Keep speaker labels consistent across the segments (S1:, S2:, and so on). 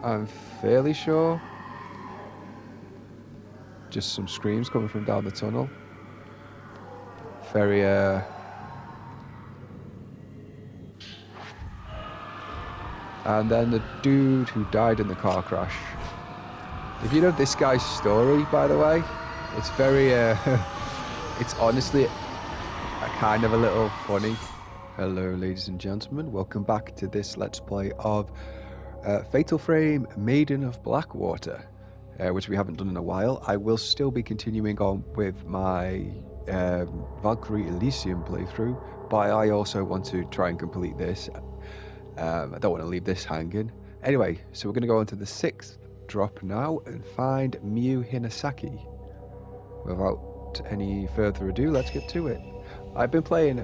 S1: I'm fairly sure. Just some screams coming from down the tunnel. Very, And then the dude who died in the car crash. If you know this guy's story, by the way, it's very, it's honestly a kind of a little funny. Hello, ladies and gentlemen. Welcome back to this Let's Play of Fatal Frame Maiden of Blackwater, which we haven't done in a while. I will still be continuing on with my Valkyrie Elysium playthrough, but I also want to try and complete this. I don't want to leave this hanging. Anyway, so we're going to go on to the 6th drop now and find Miu Hinasaki. Without any further ado, let's get to it. I've been playing...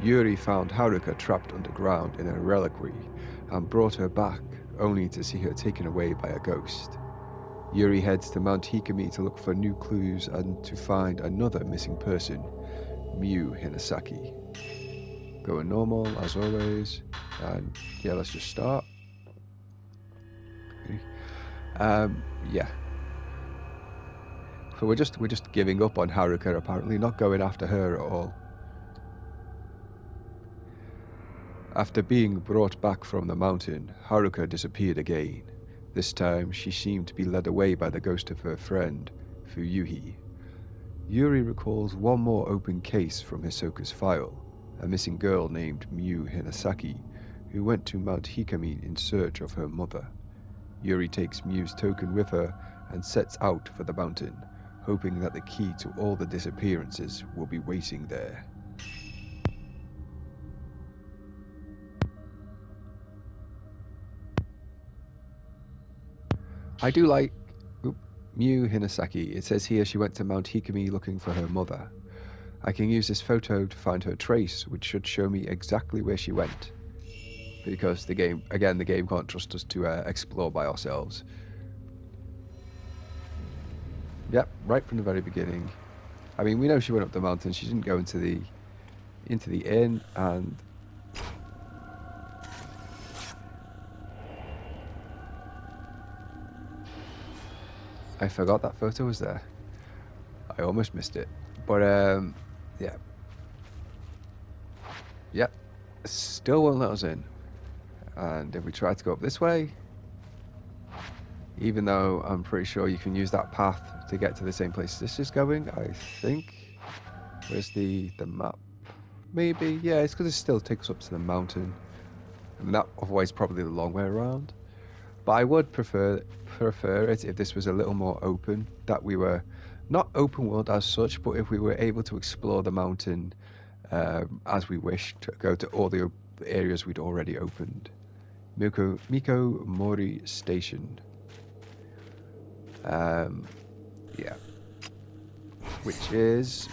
S1: Yuri found Haruka trapped underground in a reliquary and brought her back, only to see her taken away by a ghost. Yuri heads to Mount Hikami to look for new clues and to find another missing person, Miu Hinasaki. Going normal, as always, and yeah, let's just start. Yeah. So we're just giving up on Haruka, apparently, not going after her at all. After being brought back from the mountain, Haruka disappeared again. This time, she seemed to be led away by the ghost of her friend, Fuyuhi. Yuri recalls one more open case from Hisoka's file, a missing girl named Miu Hinasaki, who went to Mount Hikami in search of her mother. Yuri takes Miu's token with her and sets out for the mountain, hoping that the key to all the disappearances will be waiting there. I do like Miu Hinasaki. It says here she went to Mount Hikami looking for her mother. I can use this photo to find her trace, which should show me exactly where she went. Because the game can't trust us to explore by ourselves. Yep, right from the very beginning. I mean, we know she went up the mountain. She didn't go into the inn, and I forgot that photo was there. I almost missed it. But, yeah. Yep. Still won't let us in. And if we try to go up this way, even though I'm pretty sure you can use that path to get to the same place this is going, I think. Where's the map? Maybe. Yeah, it's because it still takes us up to the mountain. I mean, that otherwise probably the long way around. But I would prefer it if this was a little more open, that we were not open world as such, but if we were able to explore the mountain as we wished, to go to all the areas we'd already opened. Miko Mori Station. Yeah. Which is...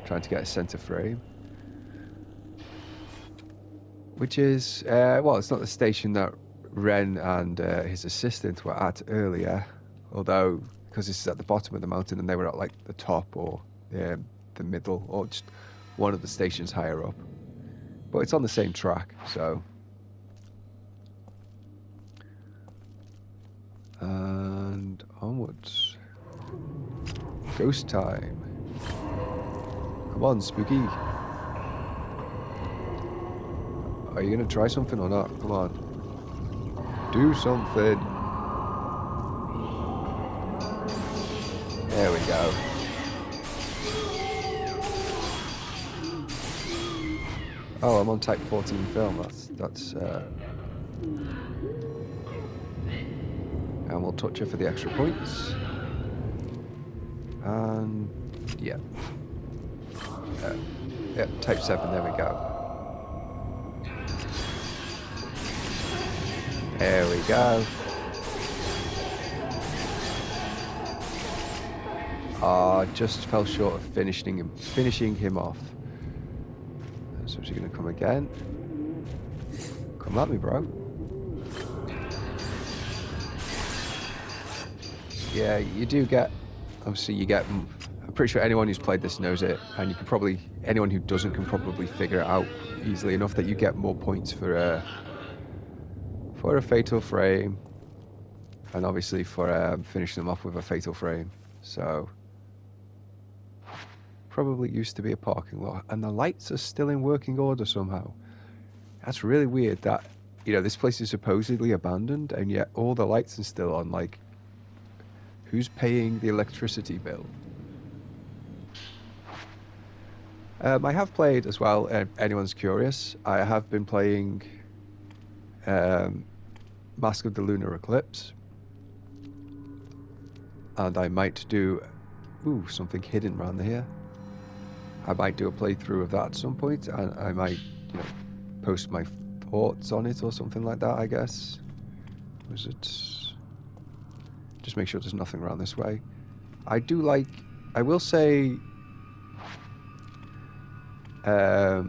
S1: trying to get a center frame. Which is... well, it's not the station that Ren and his assistant were at earlier, although because this is at the bottom of the mountain and they were at like the top or the middle or just one of the stations higher up, but it's on the same track, so. And onwards. Ghost time. Come on, Spooky. Are you gonna try something or not? Come on. Do something. There we go. Oh, I'm on Type 14 film. That's. And we'll touch it for the extra points. And yeah. Yeah, Type 7. There we go. There we go. Just fell short of finishing him off. So is he gonna come again? Come at me, bro. Yeah, you do get. Obviously, you get. I'm pretty sure anyone who's played this knows it, and you can probably. Anyone who doesn't can probably figure it out easily enough that you get more points for for a fatal frame, and obviously for finishing them off with a fatal frame. So probably used to be a parking lot, and the lights are still in working order somehow. That's really weird that, you know, this place is supposedly abandoned and yet all the lights are still on. Like, who's paying the electricity bill? I have played as well, if anyone's curious, I have been playing Mask of the Lunar Eclipse, and I might do something hidden around here. I might do a playthrough of that at some point, and I might, you know, post my thoughts on it or something like that, I guess. Was it? Just make sure there's nothing around this way. I will say, I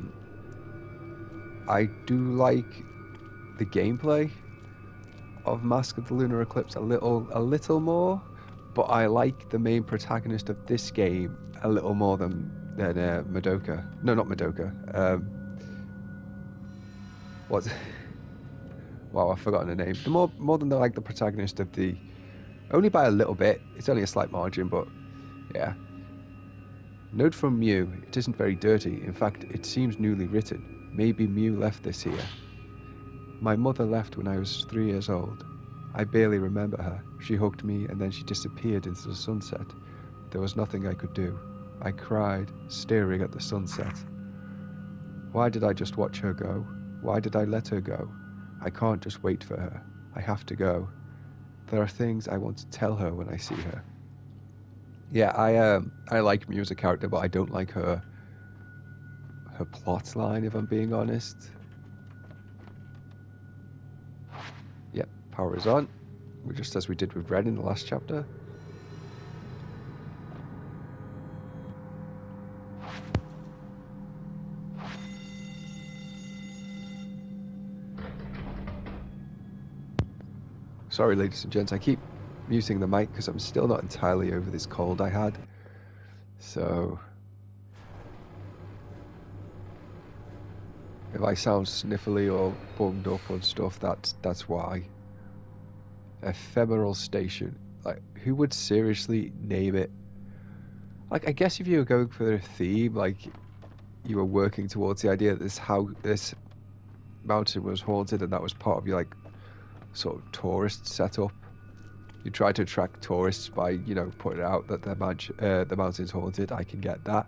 S1: do like the gameplay of Mask of the Lunar Eclipse a little more, but I like the main protagonist of this game a little more than Madoka. No, not Madoka. What's wow, I've forgotten her name. More than the protagonist of the, only by a little bit. It's only a slight margin, but yeah. Note from Miu, it isn't very dirty. In fact, it seems newly written. Maybe Miu left this here. My mother left when I was 3 years old. I barely remember her. She hugged me and then she disappeared into the sunset. There was nothing I could do. I cried, staring at the sunset. Why did I just watch her go? Why did I let her go? I can't just wait for her. I have to go. There are things I want to tell her when I see her. Yeah, I like Miu as a character, but I don't like her plot line, if I'm being honest. Yep, power is on. Just as we did with Red in the last chapter. Sorry, ladies and gents, I keep muting the mic because I'm still not entirely over this cold I had. So if I sound sniffly or bunged up on stuff, that's why. Ephemeral station. Like, who would seriously name it? Like, I guess if you were going for a theme, like you were working towards the idea that this mountain was haunted, and that was part of your like sort of tourist setup. You try to attract tourists by, you know, putting out that the mountain's haunted. I can get that,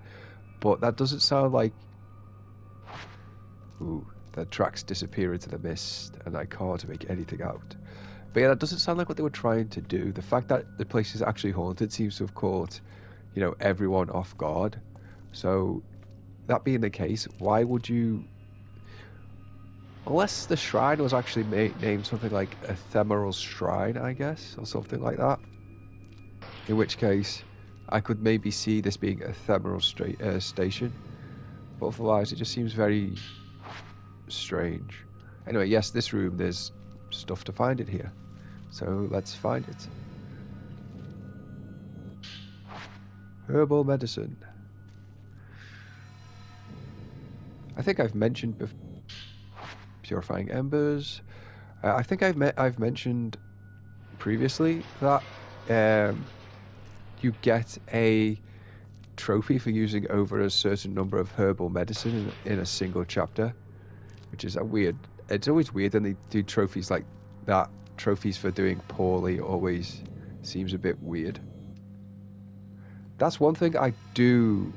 S1: but that doesn't sound like. Ooh, the tracks disappear into the mist, and I can't make anything out. But yeah, that doesn't sound like what they were trying to do. The fact that the place is actually haunted seems to have caught, you know, everyone off guard. So, that being the case, why would you? Unless the shrine was actually named something like Ephemeral Shrine, I guess, or something like that. In which case, I could maybe see this being Ephemeral Station. But otherwise, it just seems very strange. Anyway, yes, this room, there's stuff to find in here. So let's find it. Herbal medicine. I think I've mentioned before. Purifying embers. I think I've mentioned previously that you get a trophy for using over a certain number of herbal medicine in a single chapter, which is a weird. It's always weird when they do trophies like that. Trophies for doing poorly always seems a bit weird. That's one thing I do.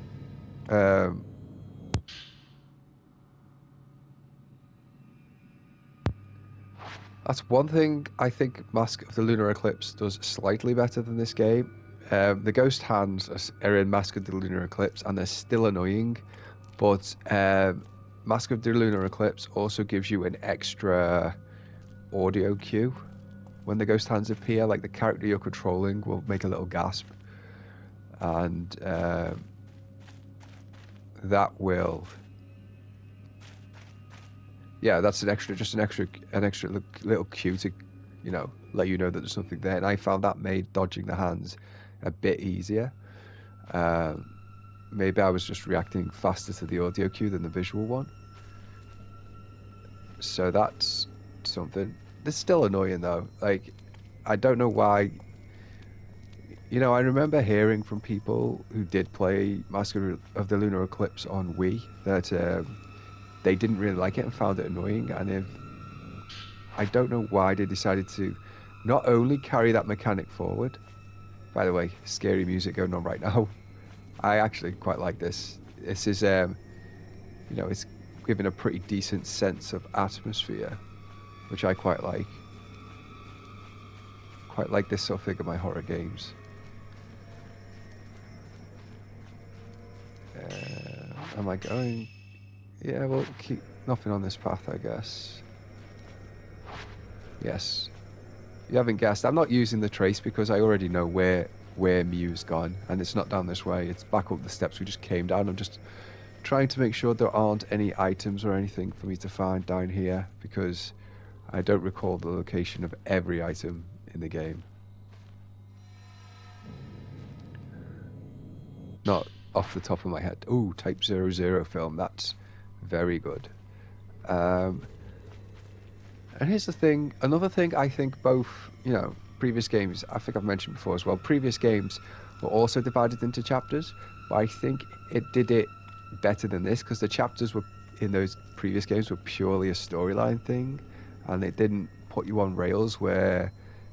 S1: That's one thing I think Mask of the Lunar Eclipse does slightly better than this game. The ghost hands are in Mask of the Lunar Eclipse, and they're still annoying, but Mask of the Lunar Eclipse also gives you an extra audio cue. When the ghost hands appear, like the character you're controlling will make a little gasp, and that will... Yeah, that's an extra little cue to, you know, let you know that there's something there. And I found that made dodging the hands a bit easier. Maybe I was just reacting faster to the audio cue than the visual one. So that's something. It's still annoying though. Like, I don't know why. You know, I remember hearing from people who did play Mask of the Lunar Eclipse on Wii that they didn't really like it and found it annoying. And if I don't know why they decided to not only carry that mechanic forward. By the way, scary music going on right now. I actually quite like this. This is, you know, it's giving a pretty decent sense of atmosphere, which I quite like. Quite like this sort of thing in my horror games. Am I going? Yeah, we'll keep nothing on this path, I guess. Yes. You haven't guessed. I'm not using the trace because I already know where Miu's gone, and it's not down this way. It's back up the steps we just came down. I'm just trying to make sure there aren't any items or anything for me to find down here because I don't recall the location of every item in the game. Not off the top of my head. Ooh, Type 00 film. That's very good. And here's the thing. Another thing I think both, you know, previous games, I think I've mentioned before as well, previous games were also divided into chapters, but I think it did it better than this because the chapters were in those previous games were purely a storyline thing, and it didn't put you on rails where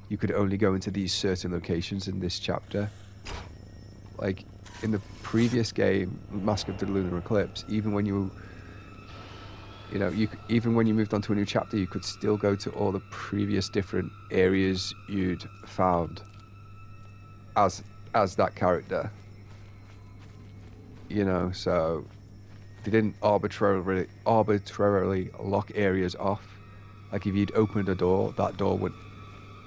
S1: you could only go into these certain locations in this chapter. Like in the previous game, Mask of the Lunar Eclipse, even when you know, even when you moved on to a new chapter, you could still go to all the previous different areas you'd found as that character. You know, so they didn't arbitrarily lock areas off. Like if you'd opened a door, that door would,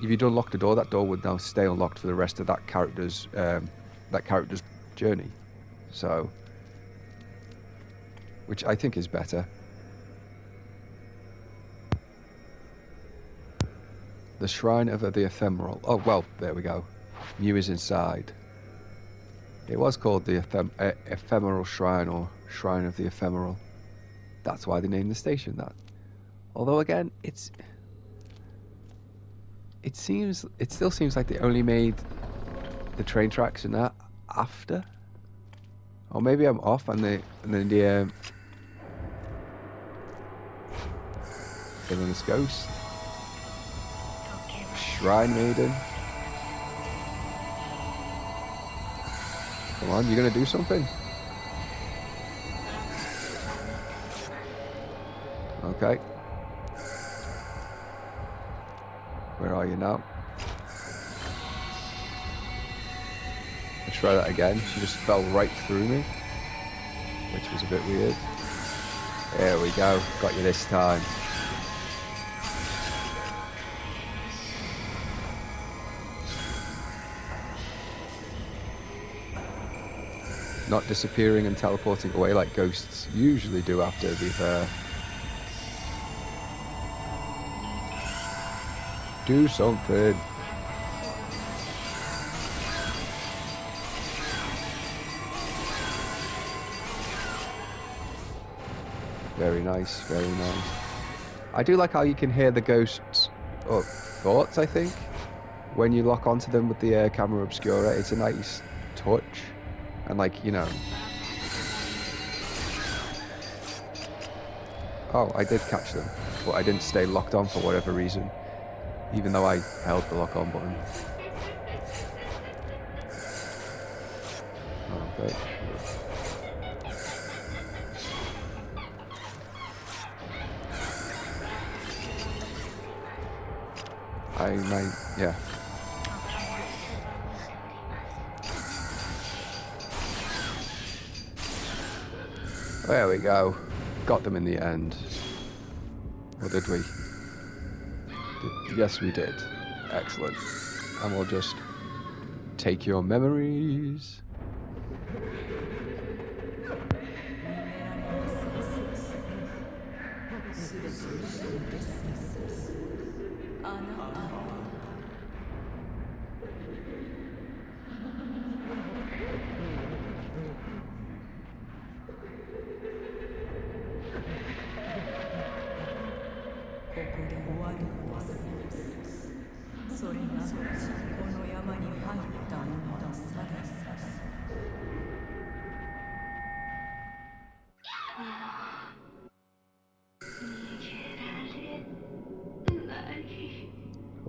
S1: if you'd unlocked a door, that door would now stay unlocked for the rest of that character's journey. So, which I think is better. The Shrine of the Ephemeral. Oh, well, there we go. Miu is inside. It was called the Ephemeral Shrine or Shrine of the Ephemeral. That's why they named the station that. Although, again, it still seems like they only made the train tracks and that after. Or maybe I'm off and then the Villainous Ghost. Shrine Maiden. Come on, you're gonna do something? Okay. Where are you now? Let's try that again. She just fell right through me, which was a bit weird. There we go. Got you this time. Not disappearing and teleporting away like ghosts usually do after they've do something. Very nice, very nice. I do like how you can hear the ghosts' thoughts, I think, when you lock onto them with the camera obscura. It's a nice touch. And like, you know... Oh, I did catch them, but I didn't stay locked on for whatever reason, even though I held the lock on button. Okay. Yeah. There we go. Got them in the end. Or did we? Yes, we did. Excellent. And we'll just take your memories.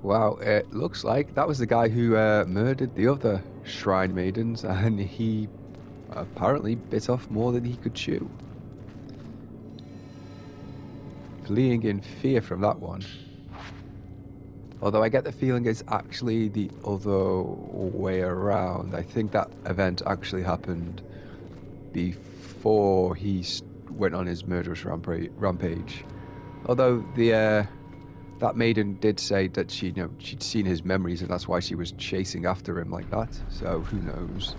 S1: Wow, it looks like that was the guy who murdered the other shrine maidens, and he apparently bit off more than he could chew. Fleeing in fear from that one. Although I get the feeling it's actually the other way around. I think that event actually happened before he went on his murderous rampage. Although the that maiden did say that she'd seen his memories, and that's why she was chasing after him like that. So who knows?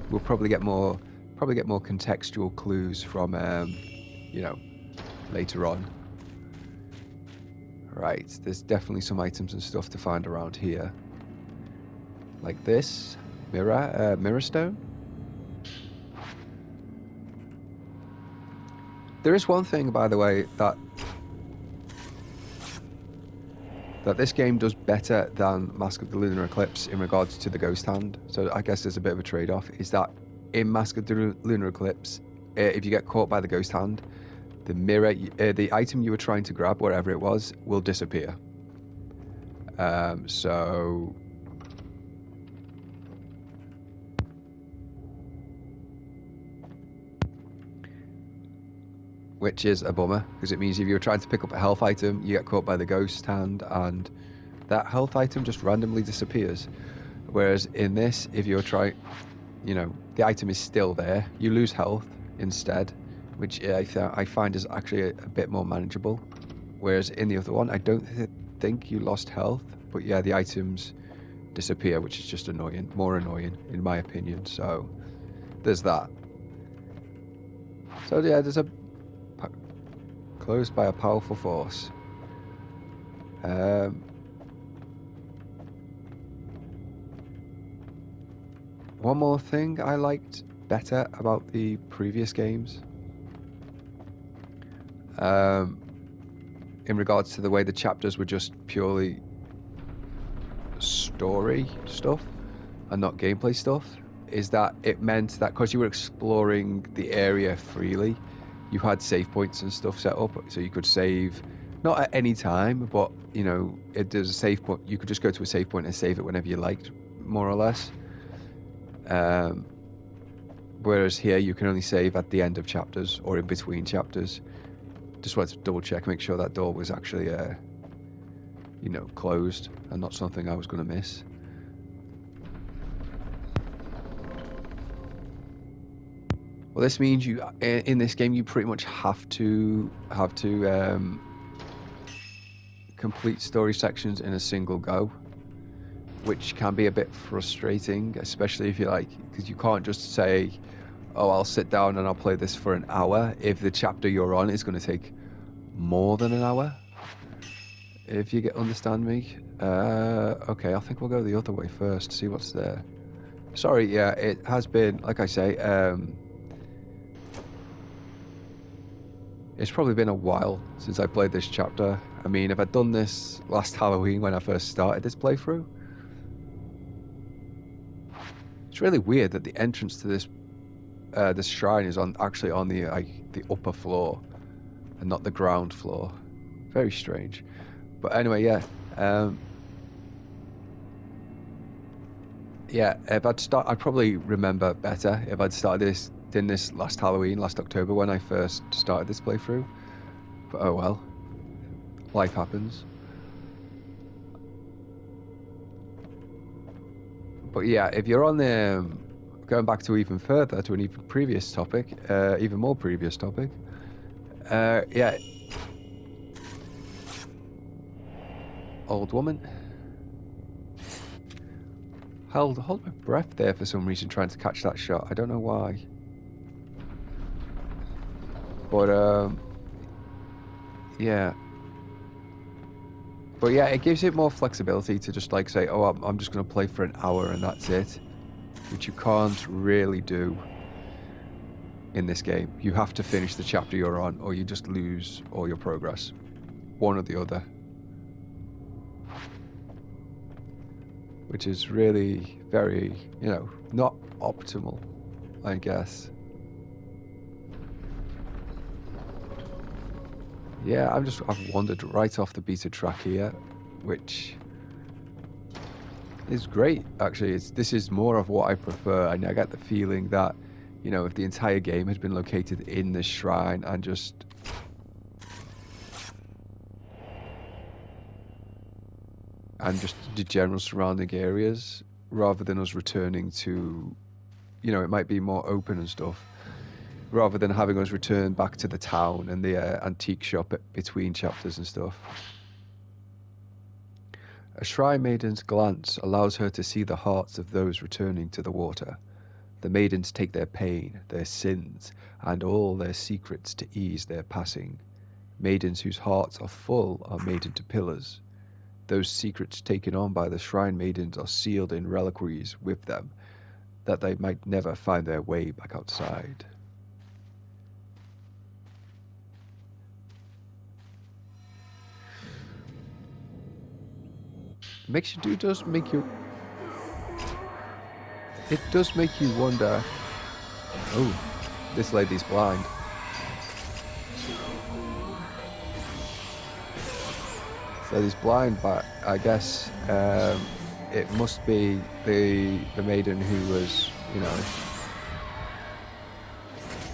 S1: We'll probably get more contextual clues from later on. Right, there's definitely some items and stuff to find around here. Like this mirror stone. There is one thing, by the way, that this game does better than Mask of the Lunar Eclipse in regards to the ghost hand. So I guess there's a bit of a trade-off. Is that in Mask of the Lunar Eclipse, if you get caught by the ghost hand, the mirror, the item you were trying to grab, whatever it was, will disappear. So which is a bummer, because it means if you're trying to pick up a health item, you get caught by the ghost hand, and that health item just randomly disappears. Whereas in this, if you're trying, the item is still there, you lose health instead, which I find is actually a bit more manageable. Whereas in the other one, I don't think you lost health, but yeah, the items disappear, which is just more annoying in my opinion. So there's that. So yeah, there's a closed by a powerful force. One more thing I liked better about the previous games, in regards to the way the chapters were just purely story stuff and not gameplay stuff, is that it meant that because you were exploring the area freely, you had save points and stuff set up, so you could save not at any time, but if there's a save point, you could just go to a save point and save it whenever you liked, more or less. Whereas here you can only save at the end of chapters or in between chapters. Just wanted to double check, make sure that door was actually closed and not something I was going to miss. Well, this means you in this game you pretty much have to complete story sections in a single go, which can be a bit frustrating, especially if because you can't just say, oh, I'll sit down and I'll play this for an hour if the chapter you're on is going to take more than an hour. If you understand me. Okay, I think we'll go the other way first, see what's there. Sorry, yeah, it has been, like I say, it's probably been a while since I played this chapter. I mean, if I'd done this last Halloween when I first started this playthrough, it's really weird that the entrance to this shrine is actually on the upper floor and not the ground floor. Very strange. But anyway, yeah. If I'd probably remember better if I'd started this last Halloween, last October, when I first started this playthrough. But oh well. Life happens. But yeah, if you're on the going back to even further to an even previous topic, even more previous topic, yeah. Old woman. Hold my breath there for some reason, trying to catch that shot. I don't know why. But yeah. But yeah, it gives it more flexibility to just say, oh, I'm just going to play for an hour and that's it, which you can't really do in this game. You have to finish the chapter you're on, or you just lose all your progress. One or the other. which is really very, you know, not optimal, I guess. Yeah, I've wandered right off the beaten track here, which is great, actually. This is more of what I prefer, and I get the feeling that, you know, if the entire game had been located in this shrine and just the general surrounding areas, rather than us returning to, you know, it might be more open and stuff, rather than having us return back to the town and the antique shop between chapters and stuff. A shrine maiden's glance allows her to see the hearts of those returning to the water. The maidens take their pain, their sins, and all their secrets to ease their passing. Maidens whose hearts are full are made into pillars. Those secrets taken on by the shrine maidens are sealed in reliquaries with them, that they might never find their way back outside. It does make you wonder. Oh, this lady's blind. So he's blind, but I guess it must be the maiden who was, you know,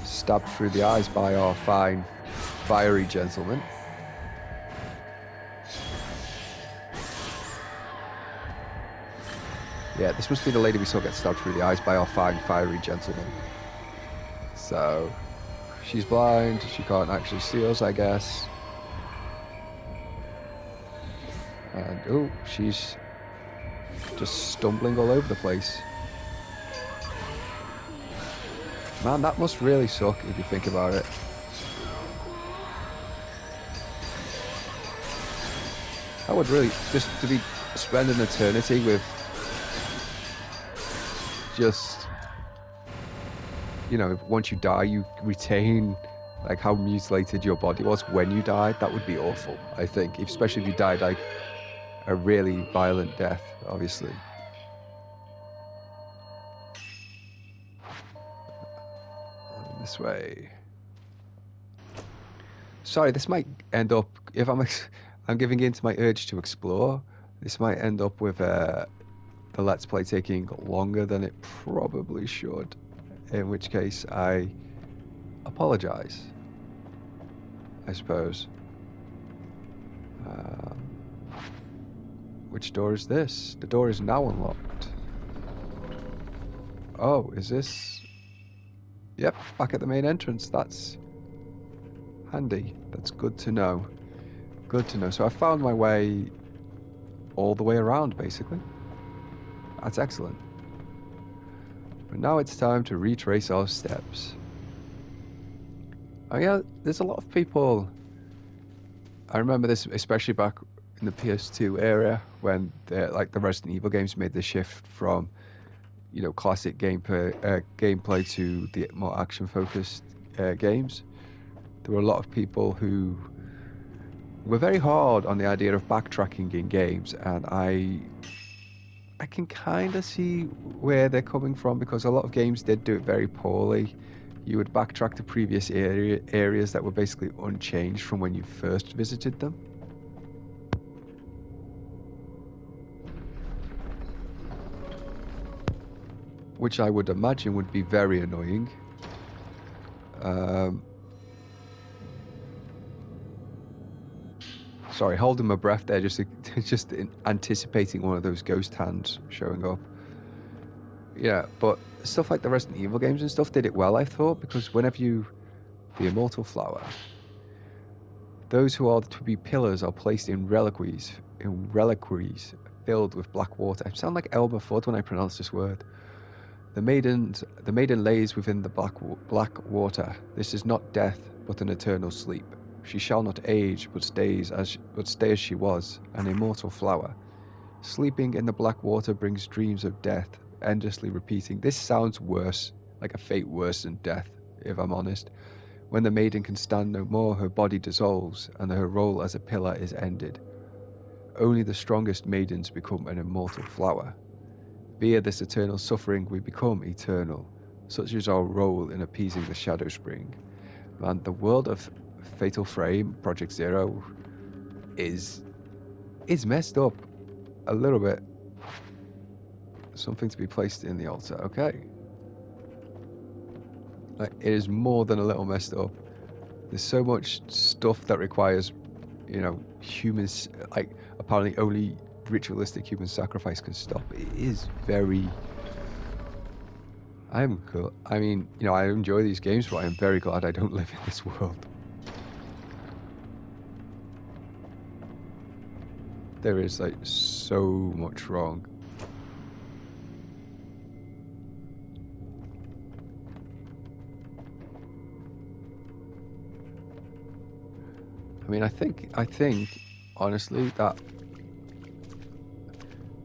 S1: stabbed through the eyes by our fine, fiery gentleman. Yeah, this must be the lady we saw get stabbed through the eyes by our fine, fiery gentleman. So, she's blind, she can't actually see us, I guess. And, oh, she's just stumbling all over the place. Man, that must really suck if you think about it. I would really, just to be spend an eternity with just, you know, once you die, you retain like how mutilated your body was when you died. That would be awful, I think, especially if you died like a really violent death, obviously. This way. Sorry, this might end up, if I'm giving in to my urge to explore, this might end up with the Let's Play taking longer than it probably should, in which case I apologize, I suppose. Which door is this? The door is now unlocked. Oh, is this? Yep, back at the main entrance. That's handy. That's good to know. Good to know. So I found my way all the way around, basically. That's excellent. But now it's time to retrace our steps. Oh yeah, there's a lot of people. I remember this, especially back in the PS2 era, when the Resident Evil games made the shift from, you know, classic gameplay to the more action-focused games. There were a lot of people who were very hard on the idea of backtracking in games, and I can kind of see where they're coming from, because a lot of games did do it very poorly. You would backtrack to previous areas that were basically unchanged from when you first visited them. Which I would imagine would be very annoying. Sorry, holding my breath there, just anticipating one of those ghost hands showing up. Yeah, but stuff like the Resident Evil games and stuff did it well, I thought, because whenever the Immortal Flower, those who are to be pillars are placed in reliquaries filled with black water. I sound like Elmer Fudd when I pronounce this word. The maiden lays within the black water. This is not death, but an eternal sleep. She shall not age, but stay as she was, an immortal flower. Sleeping in the black water brings dreams of death, endlessly repeating. This sounds worse, like a fate worse than death, if I'm honest. When the maiden can stand no more, her body dissolves, and her role as a pillar is ended. only the strongest maidens become an immortal flower. Via this eternal suffering, we become eternal. Such is our role in appeasing the Shadow Spring. And the world of Fatal Frame, Project Zero, is messed up a little bit. Something to be placed in the altar. Okay. Like, it is more than a little messed up. There's so much stuff that requires, you know, humans, like, apparently only ritualistic human sacrifice can stop. It is very... I mean, you know, I enjoy these games, but I am very glad I don't live in this world. There is, like, so much wrong. I mean, I think, honestly, that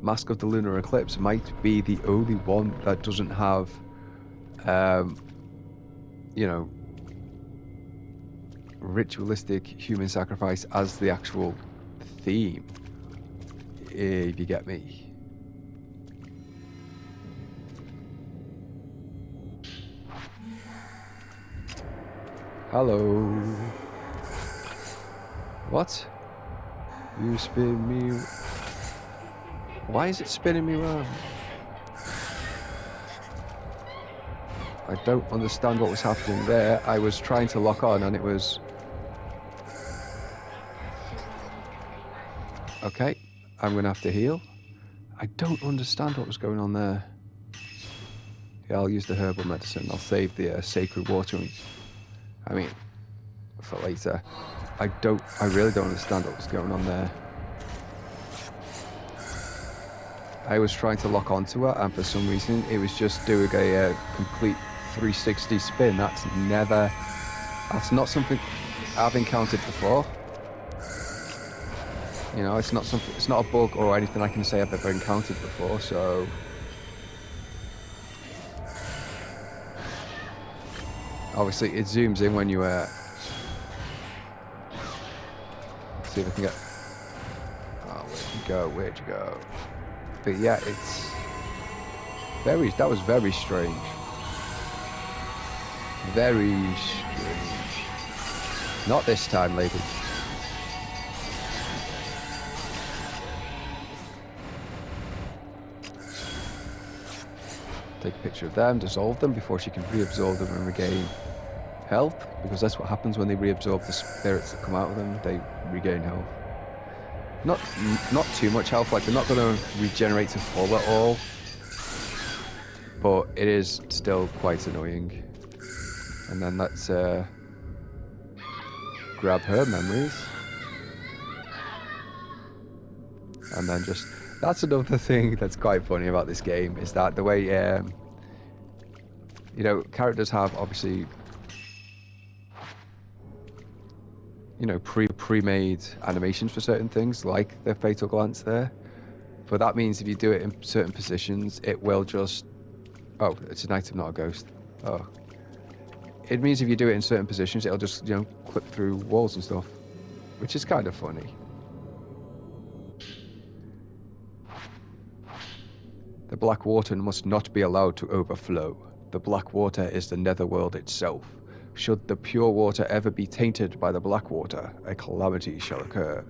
S1: Mask of the Lunar Eclipse might be the only one that doesn't have, you know, ritualistic human sacrifice as the actual theme, if you get me. Hello. What? You spin me... Why is it spinning me around? I don't understand what was happening there. I was trying to lock on and it was... Okay, I'm going to have to heal. I don't understand what was going on there. Yeah, I'll use the herbal medicine. I'll save the sacred watering. I mean, for later. I really don't understand what was going on there. I was trying to lock onto her, and for some reason, it was just doing a complete 360 spin. That's not something I've encountered before. You know, it's not a bug or anything I can say I've ever encountered before, so... Obviously, it zooms in when you, see if I can get... Oh, where'd you go? But yeah, that was very strange. Very strange. Not this time, lady. Take a picture of them, dissolve them before she can reabsorb them and regain health, because that's what happens when they reabsorb the spirits that come out of them. They regain health. Not too much health, like they're not going to regenerate to full at all, but it is still quite annoying. And then let's grab her memories, and then just... That's another thing that's quite funny about this game, is that the way, you know, characters have obviously, you know, pre-made animations for certain things, like the fatal glance there. But that means if you do it in certain positions, it will just... Oh, it's an item, not a ghost. Oh. It means if you do it in certain positions, it'll just, you know, clip through walls and stuff, which is kind of funny. The black water must not be allowed to overflow. The black water is the netherworld itself. Should the pure water ever be tainted by the black water, a calamity shall occur.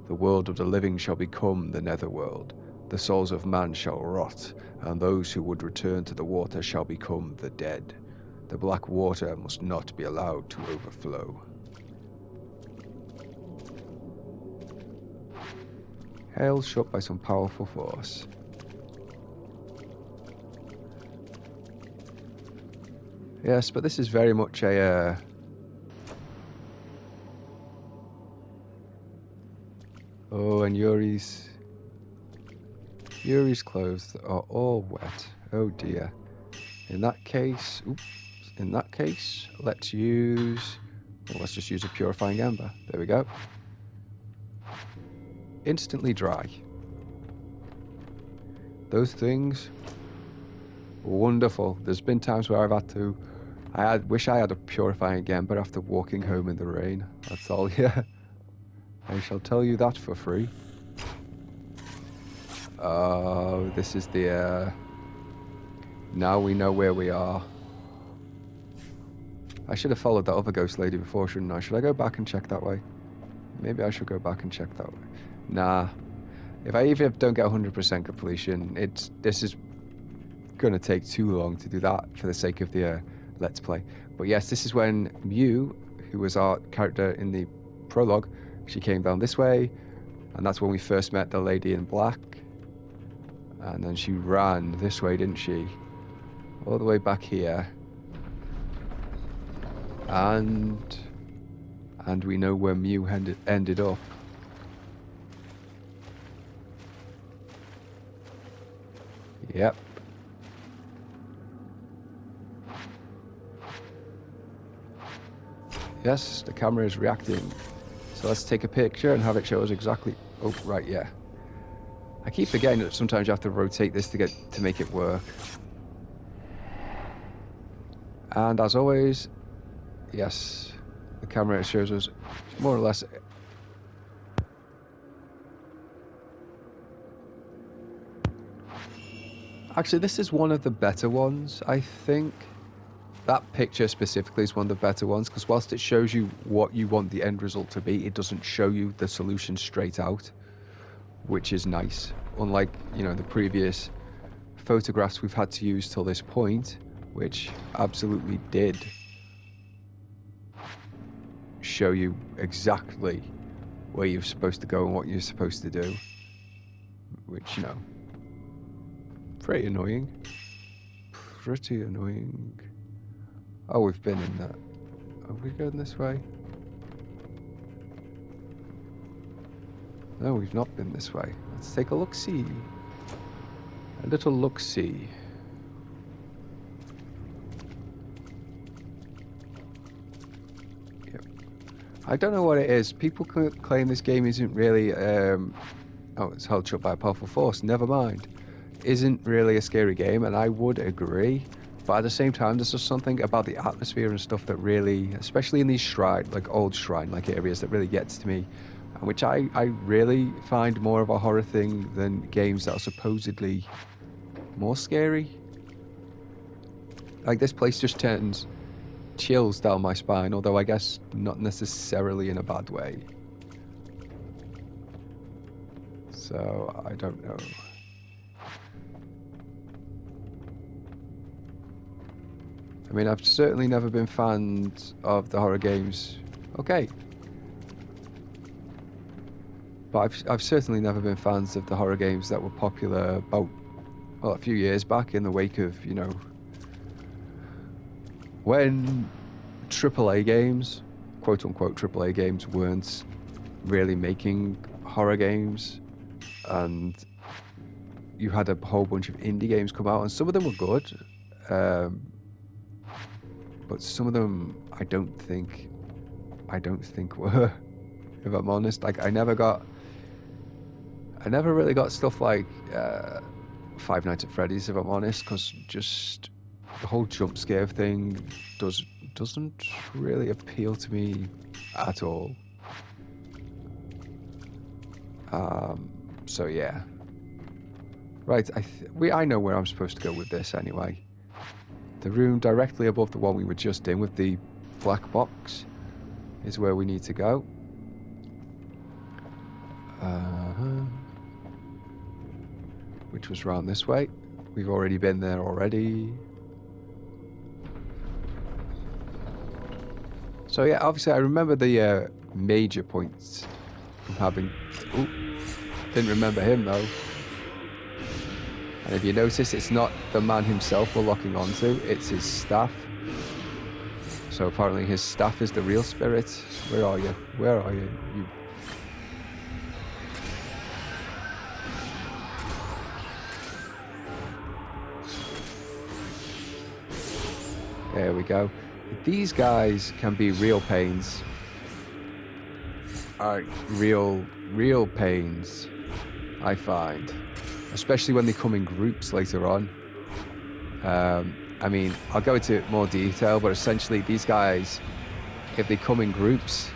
S1: The world of the living shall become the netherworld. The souls of man shall rot, and those who would return to the water shall become the dead. The black water must not be allowed to overflow. Held shut by some powerful force. Yes, but this is very much a... Oh, and Yuri's clothes are all wet. Oh dear. In that case, let's just use a purifying ember. There we go. Instantly dry. Those things, wonderful. There's been times where I've had to... I wish I had a purifying ember after walking home in the rain. That's all, yeah. I shall tell you that for free. Oh, this is the... Now we know where we are. I should have followed that other ghost lady before, shouldn't I? Should I go back and check that way? Maybe I should go back and check that way. Nah. If I even don't get 100% completion, this is going to take too long to do that for the sake of the Let's Play. But yes, this is when Miu, who was our character in the prologue, she came down this way, and that's when we first met the lady in black. And then she ran this way, didn't she? All the way back here. And we know where Miu ended up. Yep. Yes, the camera is reacting. So let's take a picture and have it show us exactly... Oh, right, yeah. I keep forgetting that sometimes you have to rotate this to make it work. And as always, yes, the camera shows us more or less... Actually, this is one of the better ones, I think. That picture specifically is one of the better ones, because whilst it shows you what you want the end result to be, it doesn't show you the solution straight out, which is nice. Unlike, you know, the previous photographs we've had to use till this point, which absolutely did show you exactly where you're supposed to go and what you're supposed to do, which, you know, pretty annoying. Pretty annoying. Oh, we've been in that. Are we going this way? No, we've not been this way. Let's take a look-see. A little look-see. Yep. I don't know what it is. People claim this game isn't really... oh, it's held shut by a powerful force. Never mind. Isn't really a scary game, and I would agree. But at the same time, there's just something about the atmosphere and stuff that really, especially in these shrine, like old shrine-like areas, that really gets to me. Which I really find more of a horror thing than games that are supposedly more scary. Like, this place just turns chills down my spine, although I guess not necessarily in a bad way. So, I don't know. I mean, I've certainly never been fans of the horror games. Okay. But I've certainly never been fans of the horror games that were popular about, well, a few years back in the wake of, you know, when AAA games, quote-unquote AAA games, weren't really making horror games, and you had a whole bunch of indie games come out, and some of them were good, but some of them I don't think were, if I'm honest. Like, I never really got stuff like Five Nights at Freddy's, if I'm honest, because just the whole jump scare thing doesn't really appeal to me at all. So yeah. Right, I know where I'm supposed to go with this anyway. The room directly above the one we were just in with the black box is where we need to go. Which was round this way. We've already been there already. So yeah, obviously I remember the major points from having... Ooh, didn't remember him though. And if you notice, it's not the man himself we're locking onto, it's his staff. So apparently his staff is the real spirit. Where are you? Where are you? There we go. These guys can be real pains. Real pains, I find. Especially when they come in groups later on. I mean, I'll go into more detail, but essentially these guys, if they come in groups,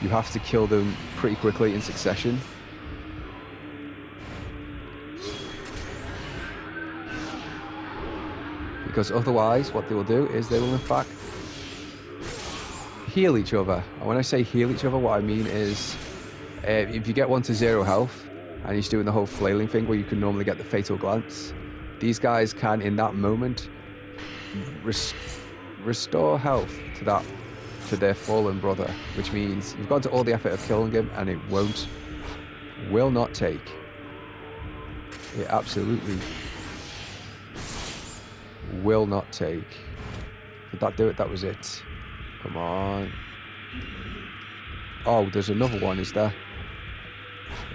S1: you have to kill them pretty quickly in succession. Because otherwise, what they will do is they will, in fact, heal each other. And when I say heal each other, what I mean is if you get one to 0 health and he's doing the whole flailing thing where you can normally get the fatal glance, these guys can, in that moment, restore health to their fallen brother, which means you've gone to all the effort of killing him and it will not take. It absolutely will not take. Did that do it? That was it. Come on. Oh, there's another one, is there?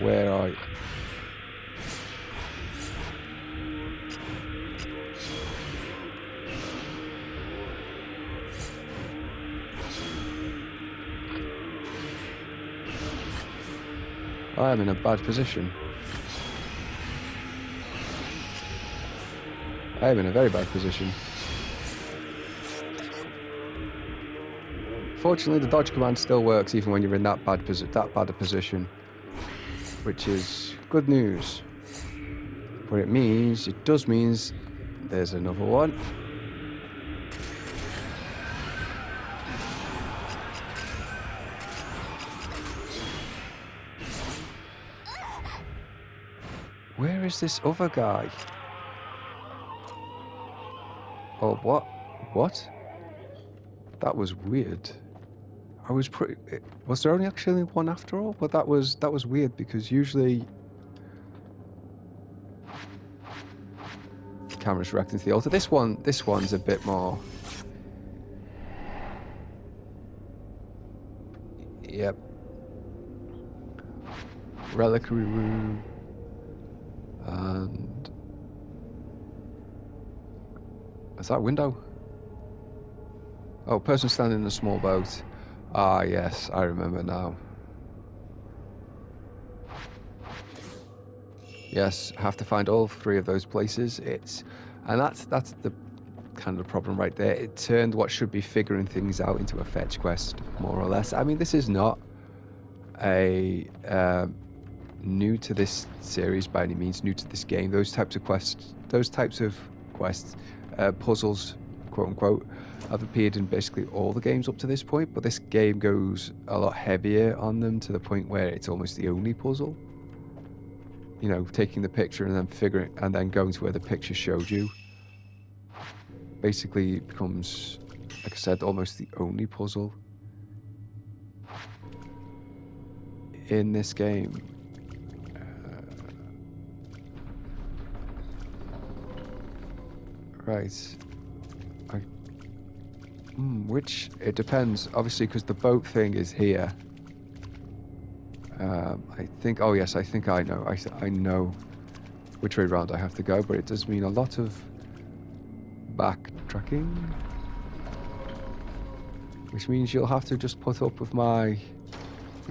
S1: Where are you? I am in a bad position. I am in a very bad position. Fortunately, the dodge command still works even when you're in that bad a position, which is good news. But it does mean there's another one. Where is this other guy? Oh, what? What? That was weird. Was there only actually one after all? But that was weird because usually the camera's wrecked into the altar. This one's a bit more. Yep. Reliquary room. And is that window? Oh, person standing in a small boat. Ah, yes, I remember now. Yes, have to find all 3 of those places. And that's the kind of the problem right there. It turned what should be figuring things out into a fetch quest, more or less. I mean, this is not a new to this series by any means, new to this game. Those types of quests, puzzles, quote unquote, have appeared in basically all the games up to this point, but this game goes a lot heavier on them to the point where it's almost the only puzzle. You know, taking the picture and then going to where the picture showed you. Basically becomes, like I said, almost the only puzzle in this game. Right. Which, it depends, obviously, because the boat thing is here. I think, oh yes, I think I know. I know which way round I have to go, but it does mean a lot of backtracking. Which means you'll have to just put up with my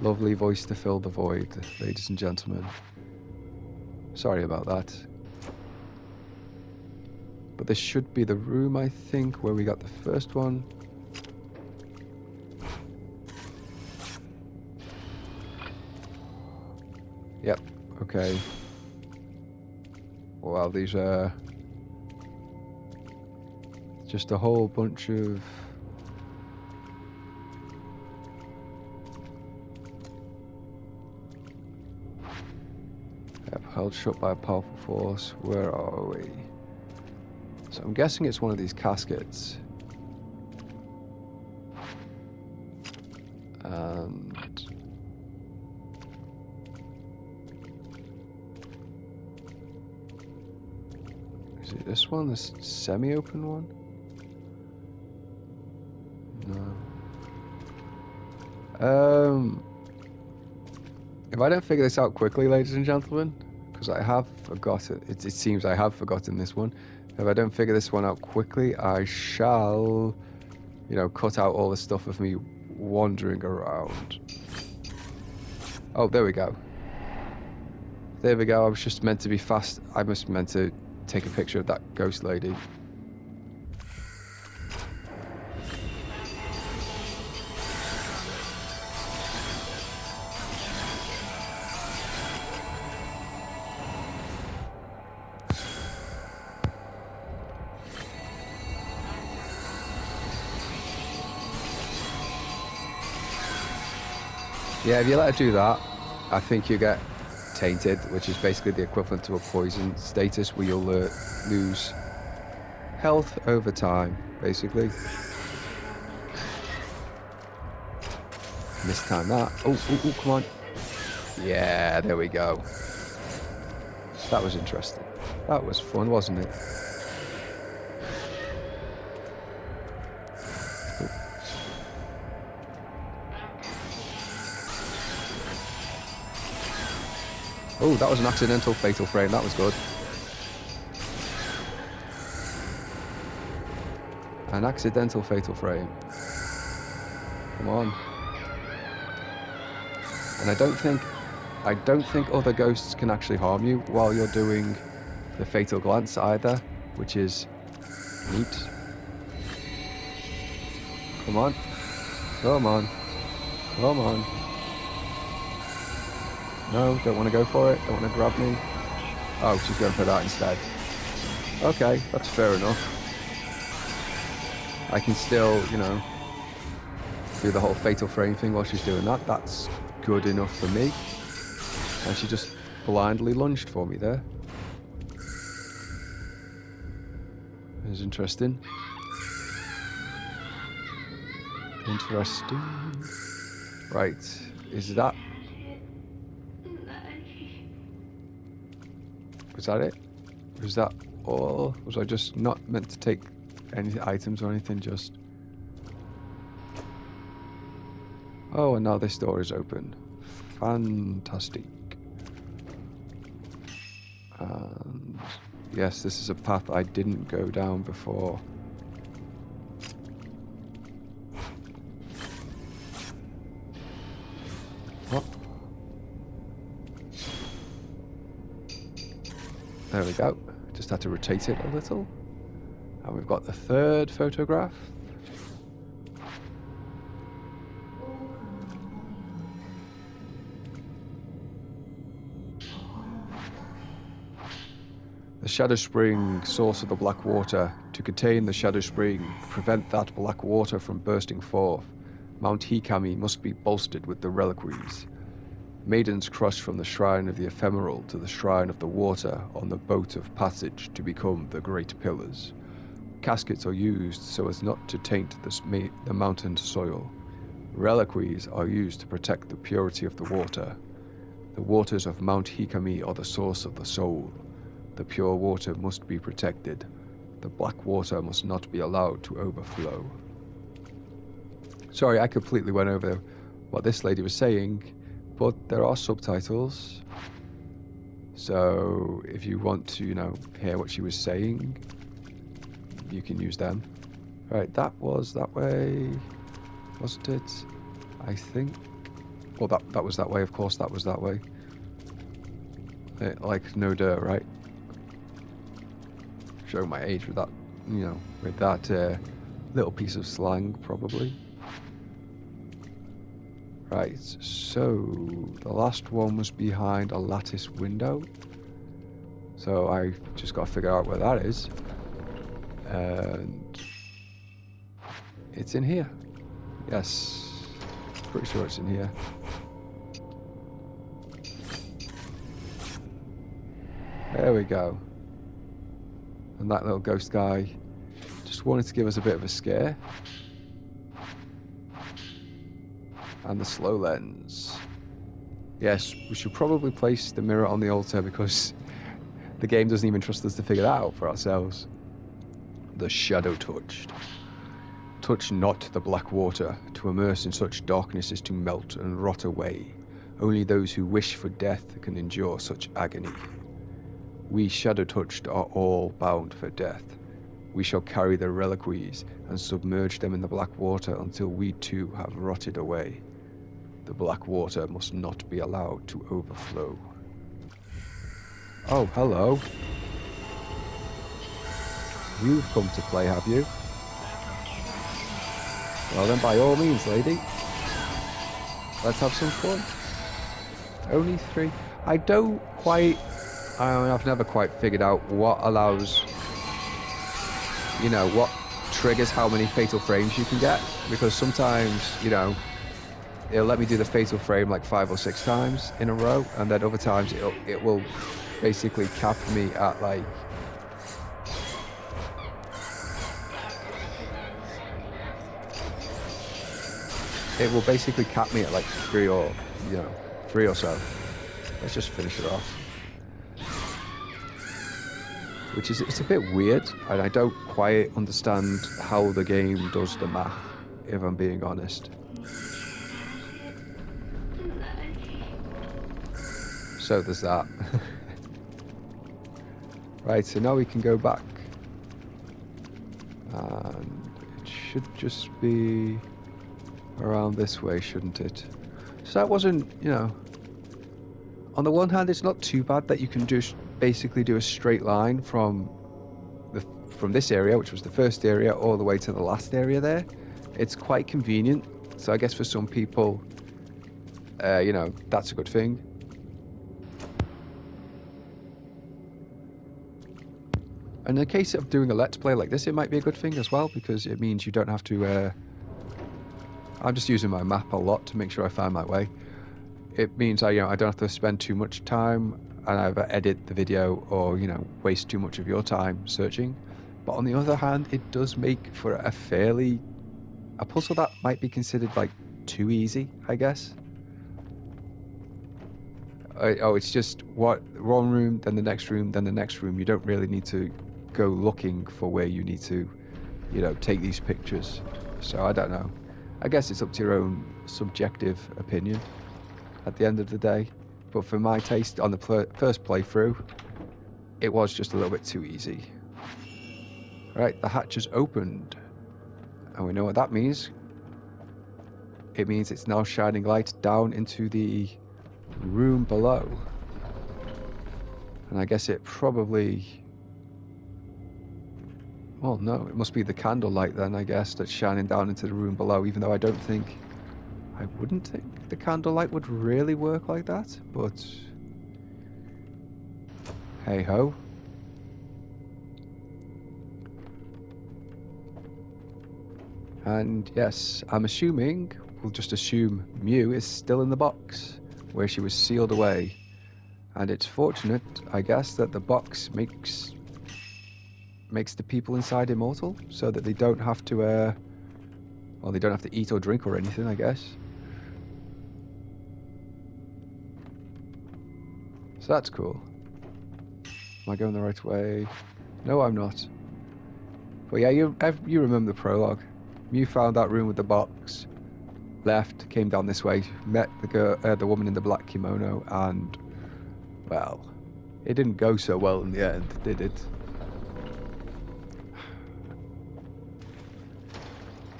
S1: lovely voice to fill the void, ladies and gentlemen. Sorry about that. But this should be the room, I think, where we got the first one. Yep, okay. Well, these are just a whole bunch of held shut by a powerful force. Where are we? So I'm guessing it's one of these caskets. And is it this one? This semi-open one? No. If I don't figure this out quickly, ladies and gentlemen, because I have forgotten, it seems I have forgotten this one. If I don't figure this one out quickly, I shall, you know, cut out all the stuff of me wandering around. Oh, there we go. There we go. I was just meant to be fast. I was meant to take a picture of that ghost lady. Yeah, if you let her do that, I think you get tainted, which is basically the equivalent to a poison status where you'll lose health over time, basically. Mistime that. Oh, come on. Yeah, there we go. That was interesting. That was fun, wasn't it? Oh, that was an accidental fatal frame. That was good. An accidental fatal frame. Come on. And I don't think other ghosts can actually harm you while you're doing the fatal glance either, which is neat. Come on. Come on. Come on. No, don't want to go for it. Don't want to grab me. Oh, she's going for that instead. Okay, that's fair enough. I can still, you know, do the whole fatal frame thing while she's doing that. That's good enough for me. And she just blindly lunged for me there. It was interesting. Interesting. Right, is that... Was that it? Was that all? Was I just not meant to take any items or anything, just... Oh, and now this door is open. Fantastic. And yes, this is a path I didn't go down before. What? There we go. Just had to rotate it a little. And we've got the third photograph. The Shadow Spring, source of the black water. To contain the Shadow Spring, prevent that black water from bursting forth, Mount Hikami must be bolstered with the reliquaries. Maidens cross from the shrine of the Ephemeral to the shrine of the water on the boat of passage to become the great pillars. Caskets are used so as not to taint the mountain soil. Reliquaries are used to protect the purity of the water. The waters of Mount Hikami are the source of the soul. The pure water must be protected. The black water must not be allowed to overflow. Sorry, I completely went over what this lady was saying, but there are subtitles. So if you want to, you know, hear what she was saying, you can use them. Right, that was that way, wasn't it? I think. Well, that was that way, of course, that was that way. Like no dirt, right? Showing my age with that, you know, with that little piece of slang, probably. Right, so the last one was behind a lattice window. So I just got to figure out where that is. And it's in here. Yes, pretty sure it's in here. There we go. And that little ghost guy just wanted to give us a bit of a scare. And the slow lens. Yes, we should probably place the mirror on the altar because the game doesn't even trust us to figure that out for ourselves. The shadow touched. Touch not the black water. To immerse in such darkness is to melt and rot away. Only those who wish for death can endure such agony. We shadow-touched are all bound for death. We shall carry the reliquaries and submerge them in the black water until we too have rotted away. The black water must not be allowed to overflow. Oh, hello. You've come to play, have you? Well then, by all means, lady. Let's have some fun. Only 3. I don't quite... I've never quite figured out what allows, you know, what triggers how many fatal frames you can get, because sometimes, you know, it'll let me do the fatal frame like 5 or 6 times in a row, and then other times it will basically cap me at like like 3 or 3 or so. Let's just finish it off. Which is, it's a bit weird, and I don't quite understand how the game does the math, if I'm being honest. So there's that. Right, so now we can go back. And it should just be around this way, shouldn't it? So that wasn't, on the one hand, it's not too bad that you can just basically do a straight line from this area, which was the first area, all the way to the last area there. It's quite convenient. So I guess for some people, that's a good thing. And in the case of doing a Let's Play like this, it might be a good thing as well, because it means you don't have to... I'm just using my map a lot to make sure I find my way. It means I don't have to spend too much time and either edit the video or, waste too much of your time searching. But on the other hand, it does make for a puzzle that might be considered like too easy, I guess. It's just one room, then the next room, then the next room. You don't really need to go looking for where you need to, take these pictures. So I don't know. I guess it's up to your own subjective opinion at the end of the day. But for my taste, on the first playthrough, it was just a little bit too easy. Right, the hatch has opened. And we know what that means. It means it's now shining light down into the room below. And I guess it probably... Well, no, it must be the candlelight then, I guess, that's shining down into the room below, even though I wouldn't think the candlelight would really work like that, but... Hey-ho. And yes, we'll just assume Miu is still in the box, where she was sealed away. And it's fortunate, I guess, that the box makes the people inside immortal, so that they don't have to, they don't have to eat or drink or anything, I guess. So that's cool. Am I going the right way? No, I'm not. But yeah, you remember the prologue. Miu found that room with the box, left, came down this way, met the woman in the black kimono, and, well, it didn't go so well in the end, did it?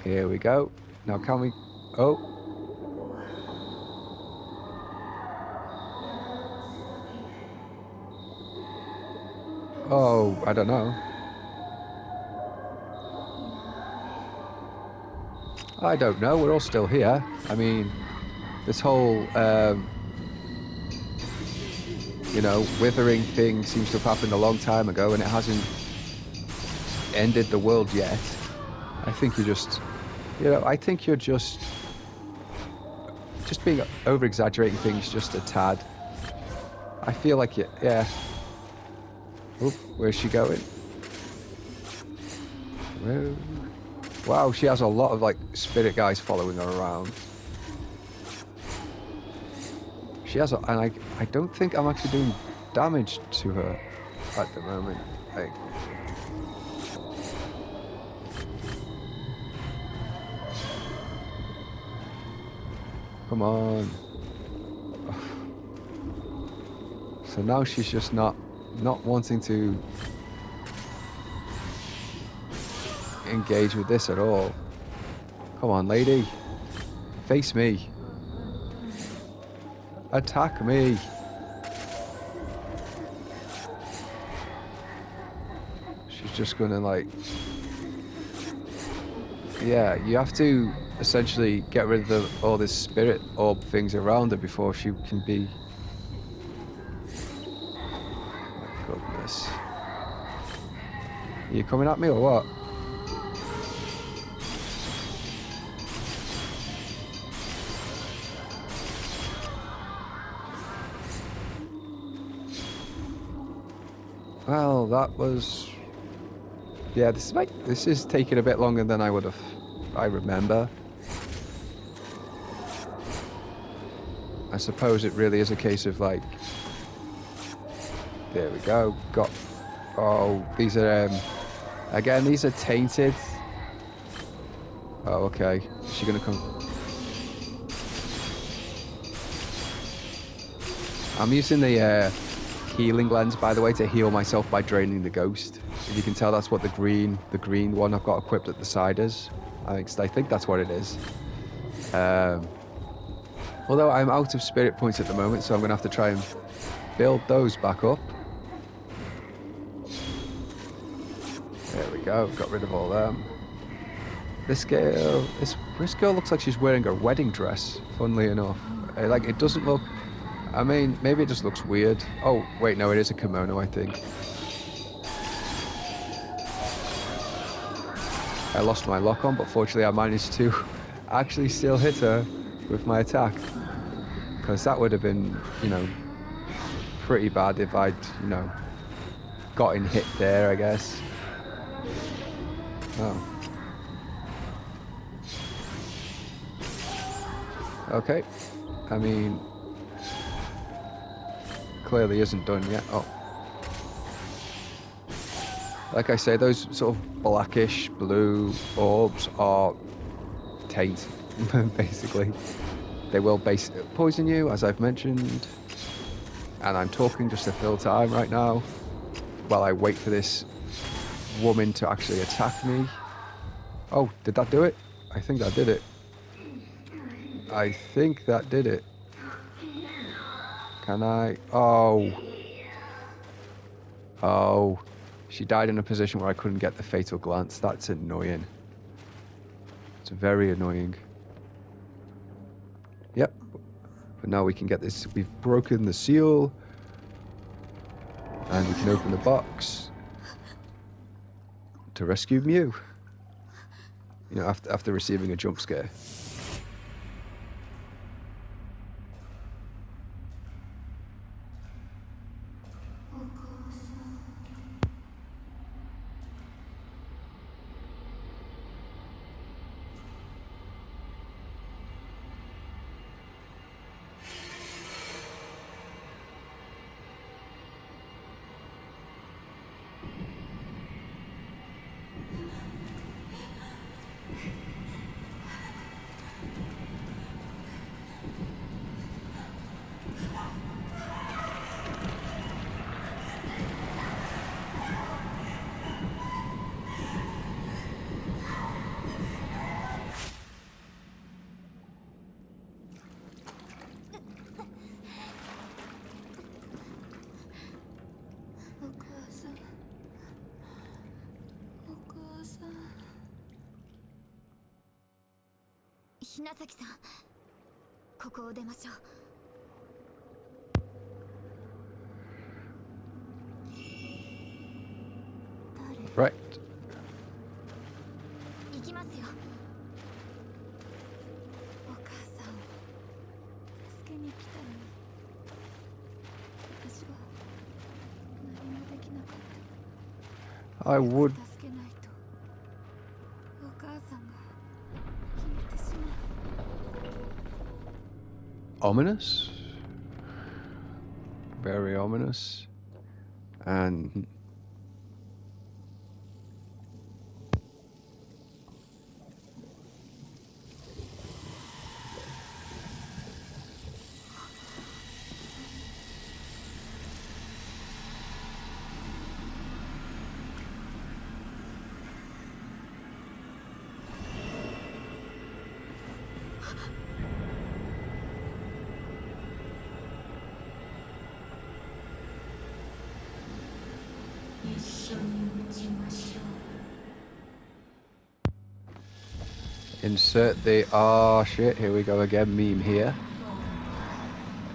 S1: Here we go. Now can we... Oh. Oh, I don't know. I don't know. We're all still here. I mean, this whole, withering thing seems to have happened a long time ago, and it hasn't ended the world yet. I think you're just... I think you're just being over-exaggerating things just a tad. I feel like yeah. Oop, where's she going? Whoa. Wow, she has a lot of, spirit guys following her around. She has and I don't think I'm actually doing damage to her at the moment. Come on. So now she's just not wanting to engage with this at all. Come on, lady. Face me. Attack me. She's just gonna yeah, you have to essentially get rid of all this spirit orb things around her before she can be... Oh my goodness. Are you coming at me or what? Well, that was... Yeah, this is taking a bit longer than I remember. I suppose it really is a case of like... There we go. Got... Oh, these are... Again, these are tainted. Oh, okay. Is she gonna come... I'm using the healing lens, by the way, to heal myself by draining the ghost. If you can tell, that's what the green one I've got equipped at the side is. I think that's what it is. Although I'm out of spirit points at the moment, so I'm going to have to try and build those back up. There we go, got rid of all them. This girl looks like she's wearing a wedding dress, funnily enough. Like, it doesn't look... I mean, maybe it just looks weird. Oh, wait, no, it is a kimono, I think. I lost my lock on, but fortunately I managed to actually still hit her with my attack. Because that would have been, you know, pretty bad if I'd, you know, gotten hit there, I guess. Oh. Okay. I mean... Clearly isn't done yet. Oh. Like I say, those sort of blackish blue orbs are taint, basically. They will poison you, as I've mentioned. And I'm talking just to fill time right now while I wait for this woman to actually attack me. Oh, did that do it? I think that did it. I think that did it. Can I? Oh. Oh. She died in a position where I couldn't get the fatal glance. That's annoying. It's very annoying. Yep. But now we can get this. We've broken the seal. And we can open the box to rescue Miu. You know, after receiving a jump scare.
S2: Hinasaki-san, ここを出ましょう。
S1: Right.
S2: 行きますよ。お母さんを助けに来たのに、私は何もできなかった。
S1: I would.
S2: 助けないと、お母さんが消えてしまう。
S1: Ominous. Very ominous. And insert the oh shit, here we go again meme here.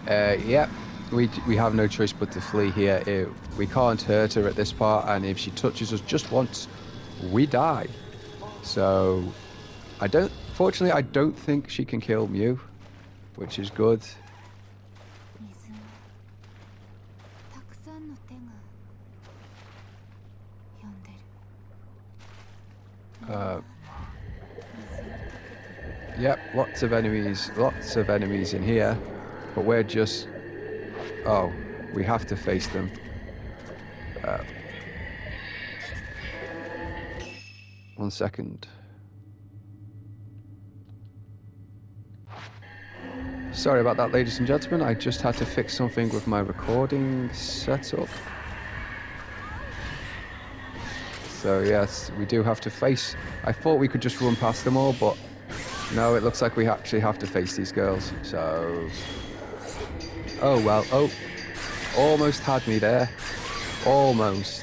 S1: Yep, we have no choice but to flee here. We can't hurt her at this part, and if she touches us just once, we die. So fortunately I don't think she can kill Miu, which is good. Yep, lots of enemies in here, but we're just... Oh, we have to face them. One second. Sorry about that, ladies and gentlemen. I just had to fix something with my recording setup. So yes, we do have to face... I thought we could just run past them all, but no, it looks like we actually have to face these girls. So... Oh, well. Oh, almost had me there. Almost.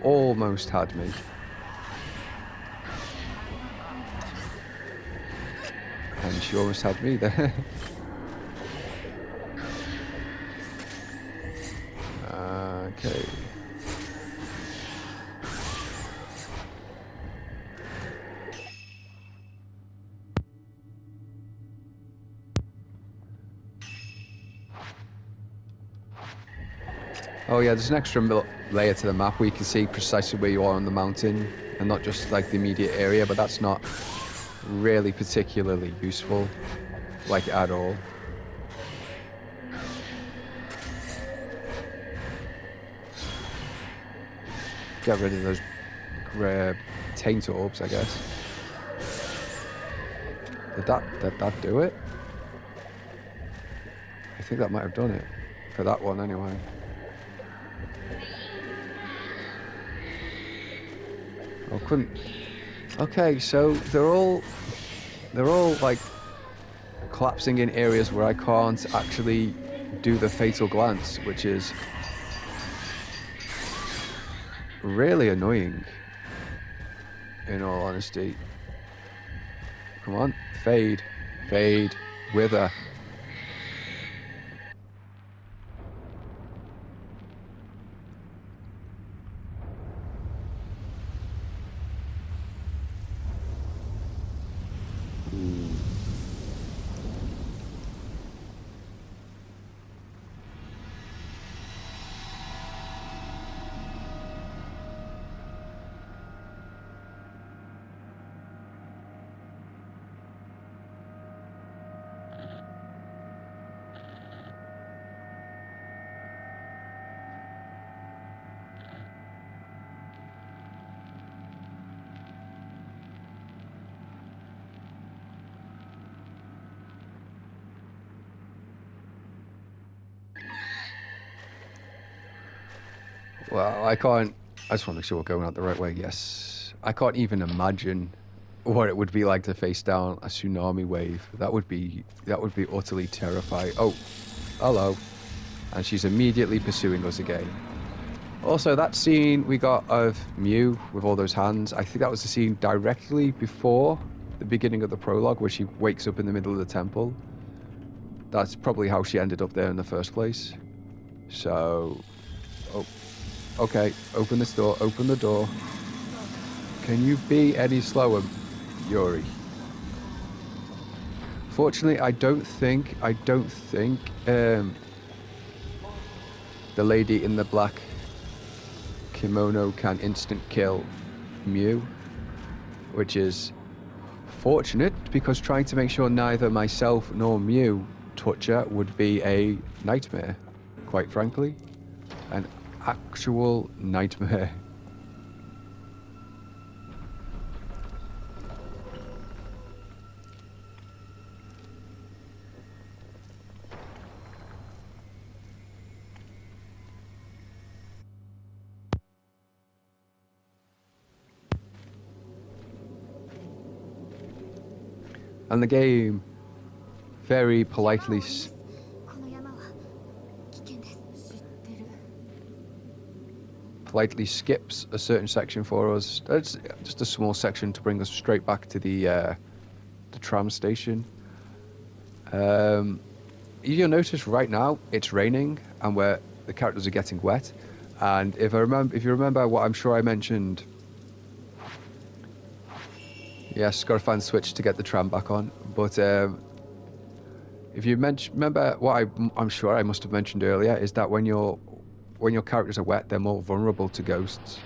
S1: Almost had me. And she almost had me there. Okay. Oh yeah, there's an extra layer to the map where you can see precisely where you are on the mountain and not just like the immediate area, but that's not really particularly useful, like at all. Get rid of those taint orbs, I guess. Did that do it? I think that might have done it. For that one, anyway. Oh, couldn't... Okay, so they're all like collapsing in areas where I can't actually do the fatal glance, which is really annoying, in all honesty. Come on, fade, wither. Well, I can't... I just want to make sure we're going out the right way. Yes. I can't even imagine what it would be like to face down a tsunami wave. That would be utterly terrifying. Oh, hello. And she's immediately pursuing us again. Also, that scene we got of Miu with all those hands, I think that was the scene directly before the beginning of the prologue where she wakes up in the middle of the temple. That's probably how she ended up there in the first place. So... Oh. Okay, open this door, open the door. Can you be any slower, Yuri? Fortunately, I don't think the lady in the black kimono can instant kill Miu, which is fortunate because trying to make sure neither myself nor Miu touch her would be a nightmare, quite frankly. An actual nightmare. And the game very politely skips a certain section for us. It's just a small section to bring us straight back to the tram station. You'll notice right now it's raining and the characters are getting wet. And if you remember what I'm sure I mentioned, yes, gotta find the switch to get the tram back on. But if you remember what I'm sure I must have mentioned earlier is that when when your characters are wet, they're more vulnerable to ghosts.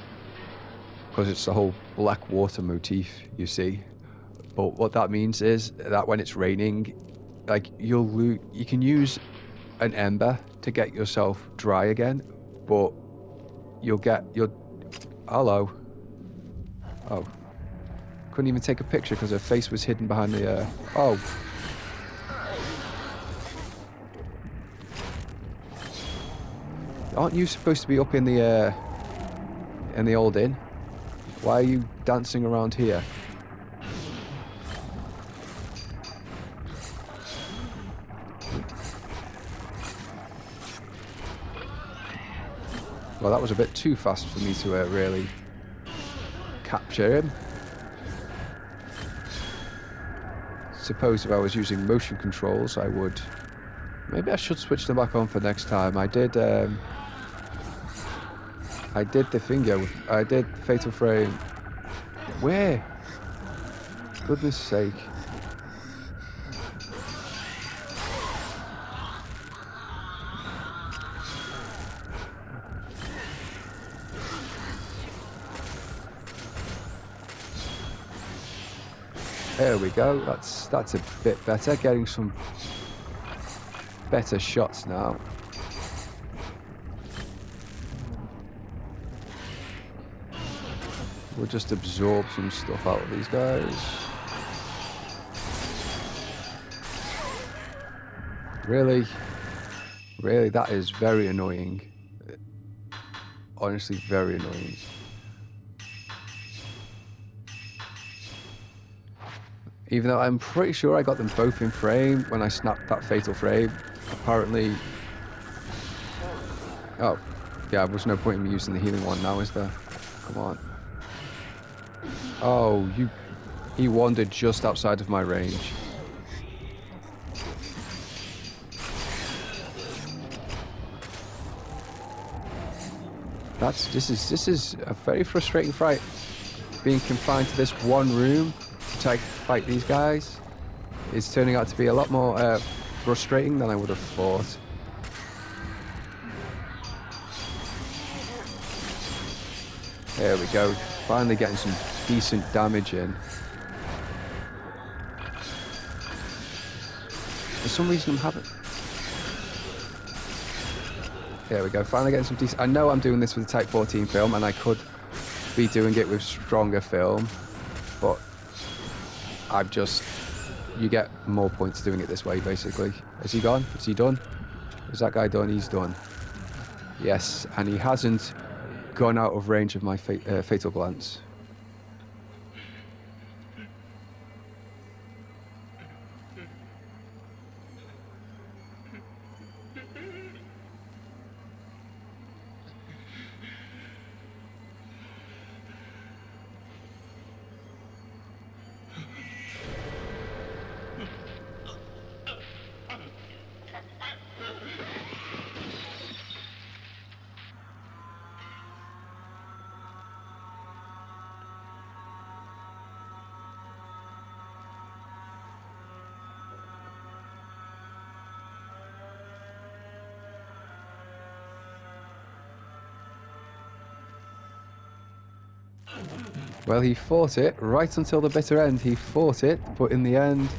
S1: Because it's the whole black water motif, you see. But what that means is that when it's raining, like you can use an ember to get yourself dry again, but you'll hello. Oh, couldn't even take a picture because her face was hidden behind the oh. Aren't you supposed to be up in the old inn? Why are you dancing around here? Well, that was a bit too fast for me to really capture him. Suppose if I was using motion controls, I would. Maybe I should switch them back on for next time. I did the finger. I did Fatal Frame. Where? Goodness sake. There we go. That's a bit better. Getting some better shots now. We'll just absorb some stuff out of these guys. Really? Really? That is very annoying. Honestly, very annoying. Even though I'm pretty sure I got them both in frame when I snapped that fatal frame. Apparently... Oh, yeah, there's no point in me using the healing one now, is there? Come on. Oh, he wandered just outside of my range. This is a very frustrating fight. Being confined to this one room to fight these guys is turning out to be a lot more frustrating than I would have thought. There we go. Finally getting some decent damage in. For some reason I'm having... There we go. Finally getting some decent... I know I'm doing this with a Type 14 film and I could be doing it with stronger film, but I've just... You get more points doing it this way, basically. Is he gone? Is he done? Is that guy done? He's done. Yes, and he hasn't gone out of range of my fatal glance. Well, he fought it right until the bitter end. He fought it, but in the end,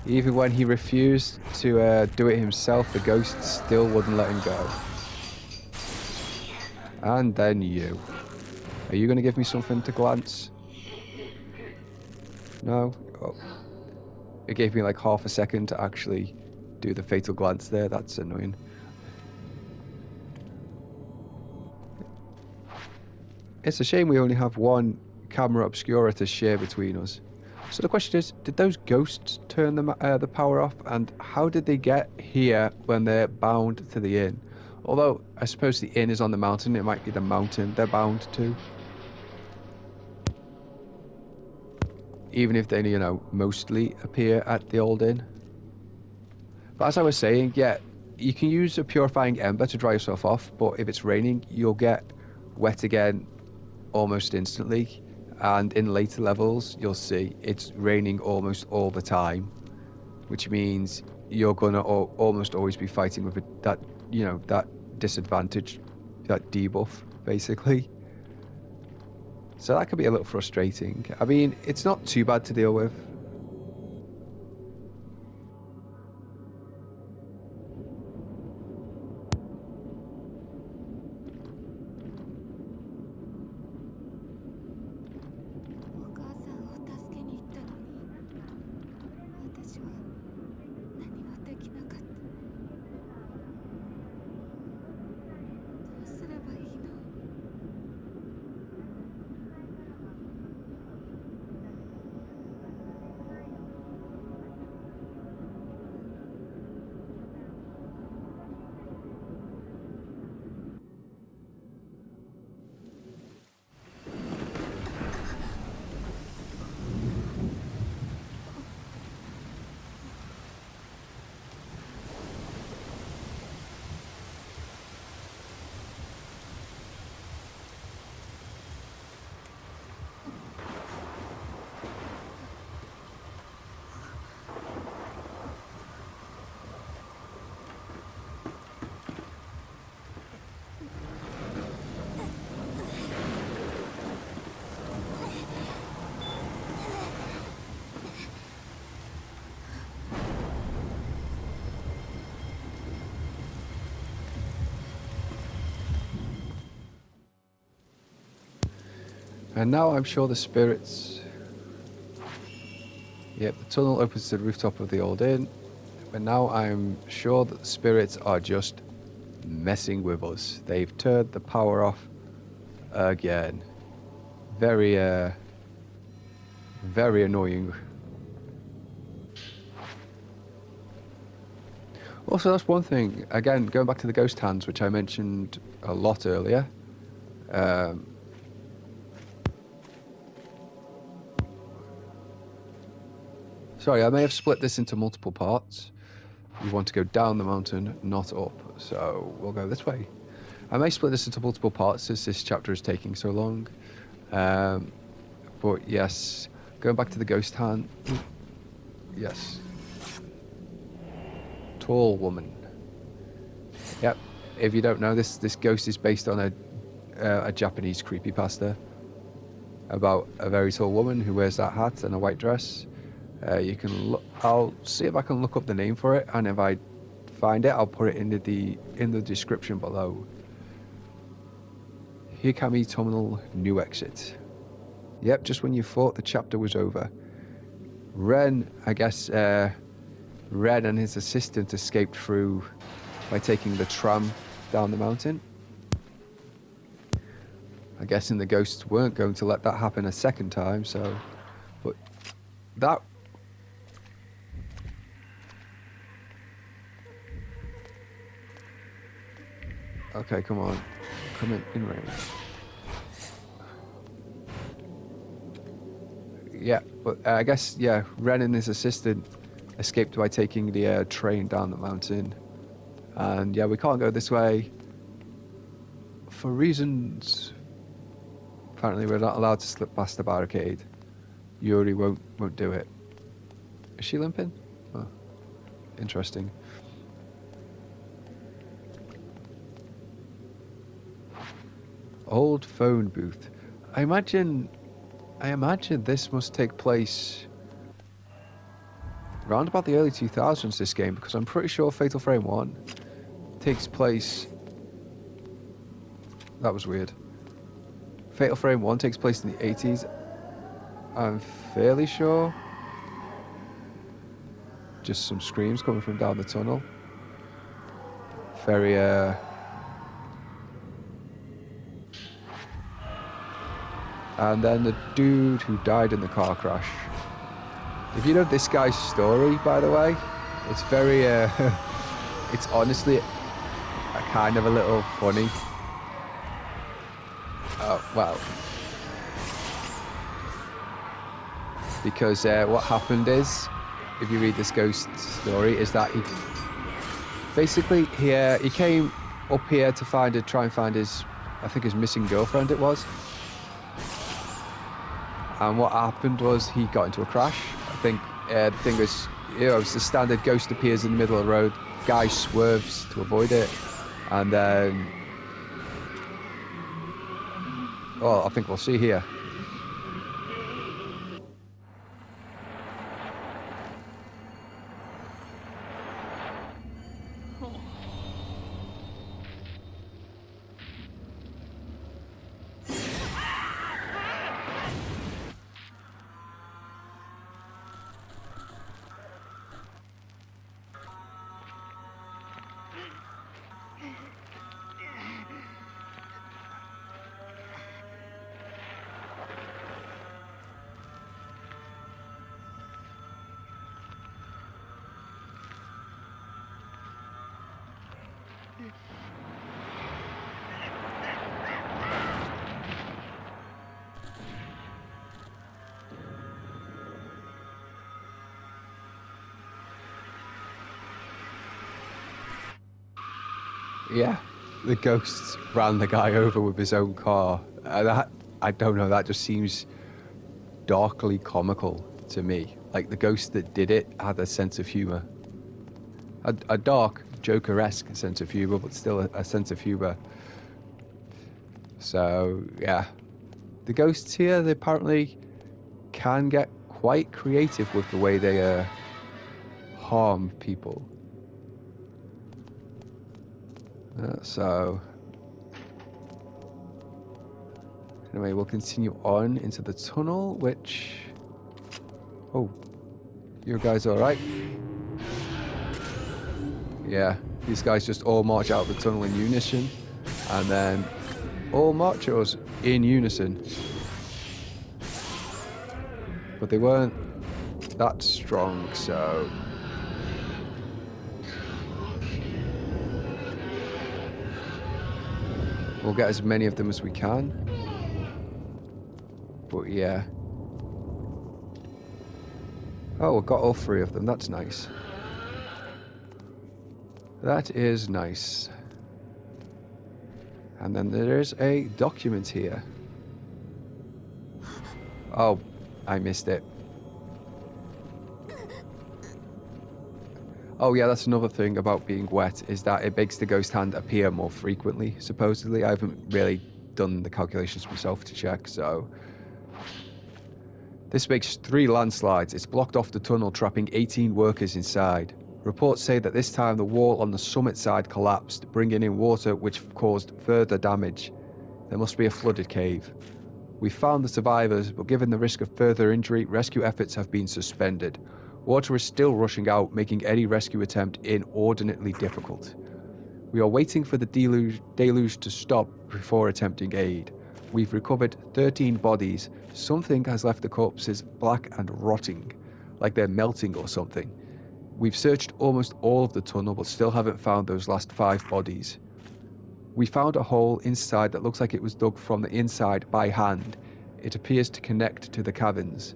S1: even when he refused to do it himself, the ghost still wouldn't let him go. And then you. Are you going to give me something to glance? No? Oh. It gave me like half a second to actually do the fatal glance there. That's annoying. It's a shame we only have one camera obscura to share between us. So the question is, did those ghosts turn the power off, and how did they get here when they're bound to the inn? Although, I suppose the inn is on the mountain, it might be the mountain they're bound to. Even if they, you know, mostly appear at the old inn. But as I was saying, yeah, you can use a purifying ember to dry yourself off, but if it's raining, you'll get wet again almost instantly, and in later levels you'll see it's raining almost all the time, which means you're gonna almost always be fighting with that disadvantage, that debuff, basically. So that could be a little frustrating. I mean, it's not too bad to deal with. And now I'm sure the spirits... Yep, the tunnel opens to the rooftop of the old inn. But now I'm sure that the spirits are just messing with us. They've turned the power off again. Very annoying. Also, that's one thing. Again, going back to the ghost hands, which I mentioned a lot earlier. Sorry, I may have split this into multiple parts. We want to go down the mountain, not up. So we'll go this way. I may split this into multiple parts as this chapter is taking so long. But yes, going back to the ghost hand. Yes. Tall woman. Yep. If you don't know, this ghost is based on a Japanese creepypasta about a very tall woman who wears that hat and a white dress. You can look. I'll see if I can look up the name for it, and if I find it, I'll put it in the description below. Hikami Terminal New Exit. Yep, just when you thought the chapter was over. Ren, I guess, Ren and his assistant escaped through by taking the tram down the mountain. I guess the ghosts weren't going to let that happen a second time, so... But that... Okay, come on. Come in range. Yeah, but I guess, yeah, Ren and his assistant escaped by taking the train down the mountain. And yeah, we can't go this way for reasons. Apparently we're not allowed to slip past the barricade. Yuri won't do it. Is she limping? Oh, interesting. Old phone booth. I imagine this must take place around about the early 2000s, this game, because I'm pretty sure Fatal Frame 1 takes place... That was weird. Fatal Frame 1 takes place in the 80s. I'm fairly sure. Just some screams coming from down the tunnel. Very, And then the dude who died in the car crash. If you know this guy's story, by the way, it's very, it's honestly a kind of a little funny. Well, because what happened is, if you read this ghost story, is that he basically he came up here to try and find his, I think his missing girlfriend it was. And what happened was he got into a crash. I think the thing was, it's the standard ghost appears in the middle of the road, guy swerves to avoid it, And then... Oh, I think we'll see here. Yeah, the ghost ran the guy over with his own car. I don't know, that just seems darkly comical to me. Like, the ghost that did it had a sense of humor. A dark, Joker-esque sense of humor, but still a sense of humor. So, yeah. The ghosts here, they apparently can get quite creative with the way they harm people. So... Anyway, we'll continue on into the tunnel, which... Oh, you guys alright? Yeah, these guys just all march out of the tunnel in unison, and then all march at us in unison. But they weren't that strong, so... We'll get as many of them as we can. But yeah. Oh, we've got all three of them, that's nice. That is nice. And then there is a document here. Oh, I missed it. Oh yeah, that's another thing about being wet, is that it makes the ghost hand appear more frequently, supposedly. I haven't really done the calculations myself to check, so... This makes 3 landslides. It's blocked off the tunnel, trapping 18 workers inside. Reports say that this time the wall on the summit side collapsed, bringing in water which caused further damage. There must be a flooded cave. We found the survivors, but given the risk of further injury, rescue efforts have been suspended. Water is still rushing out, making any rescue attempt inordinately difficult. We are waiting for the deluge to stop before attempting aid. We've recovered 13 bodies. Something has left the corpses black and rotting, like they're melting or something. We've searched almost all of the tunnel, but still haven't found those last 5 bodies. We found a hole inside that looks like it was dug from the inside by hand. It appears to connect to the caverns.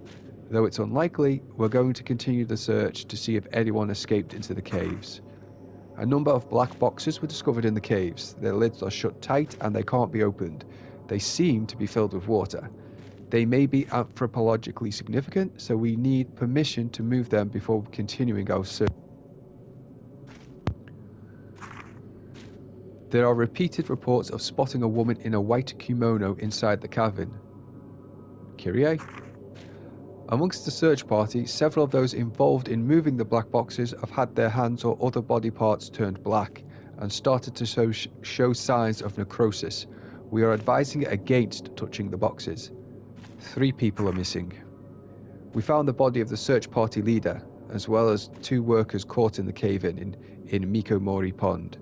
S1: Though it's unlikely, we're going to continue the search to see if anyone escaped into the caves. A number of black boxes were discovered in the caves. Their lids are shut tight and they can't be opened. They seem to be filled with water. They may be anthropologically significant, so we need permission to move them before continuing our search. There are repeated reports of spotting a woman in a white kimono inside the cavern. Kyrie? Amongst the search party, several of those involved in moving the black boxes have had their hands or other body parts turned black and started to show signs of necrosis. We are advising against touching the boxes. 3 people are missing. We found the body of the search party leader, as well as 2 workers caught in the cave-in in Mikomori Pond.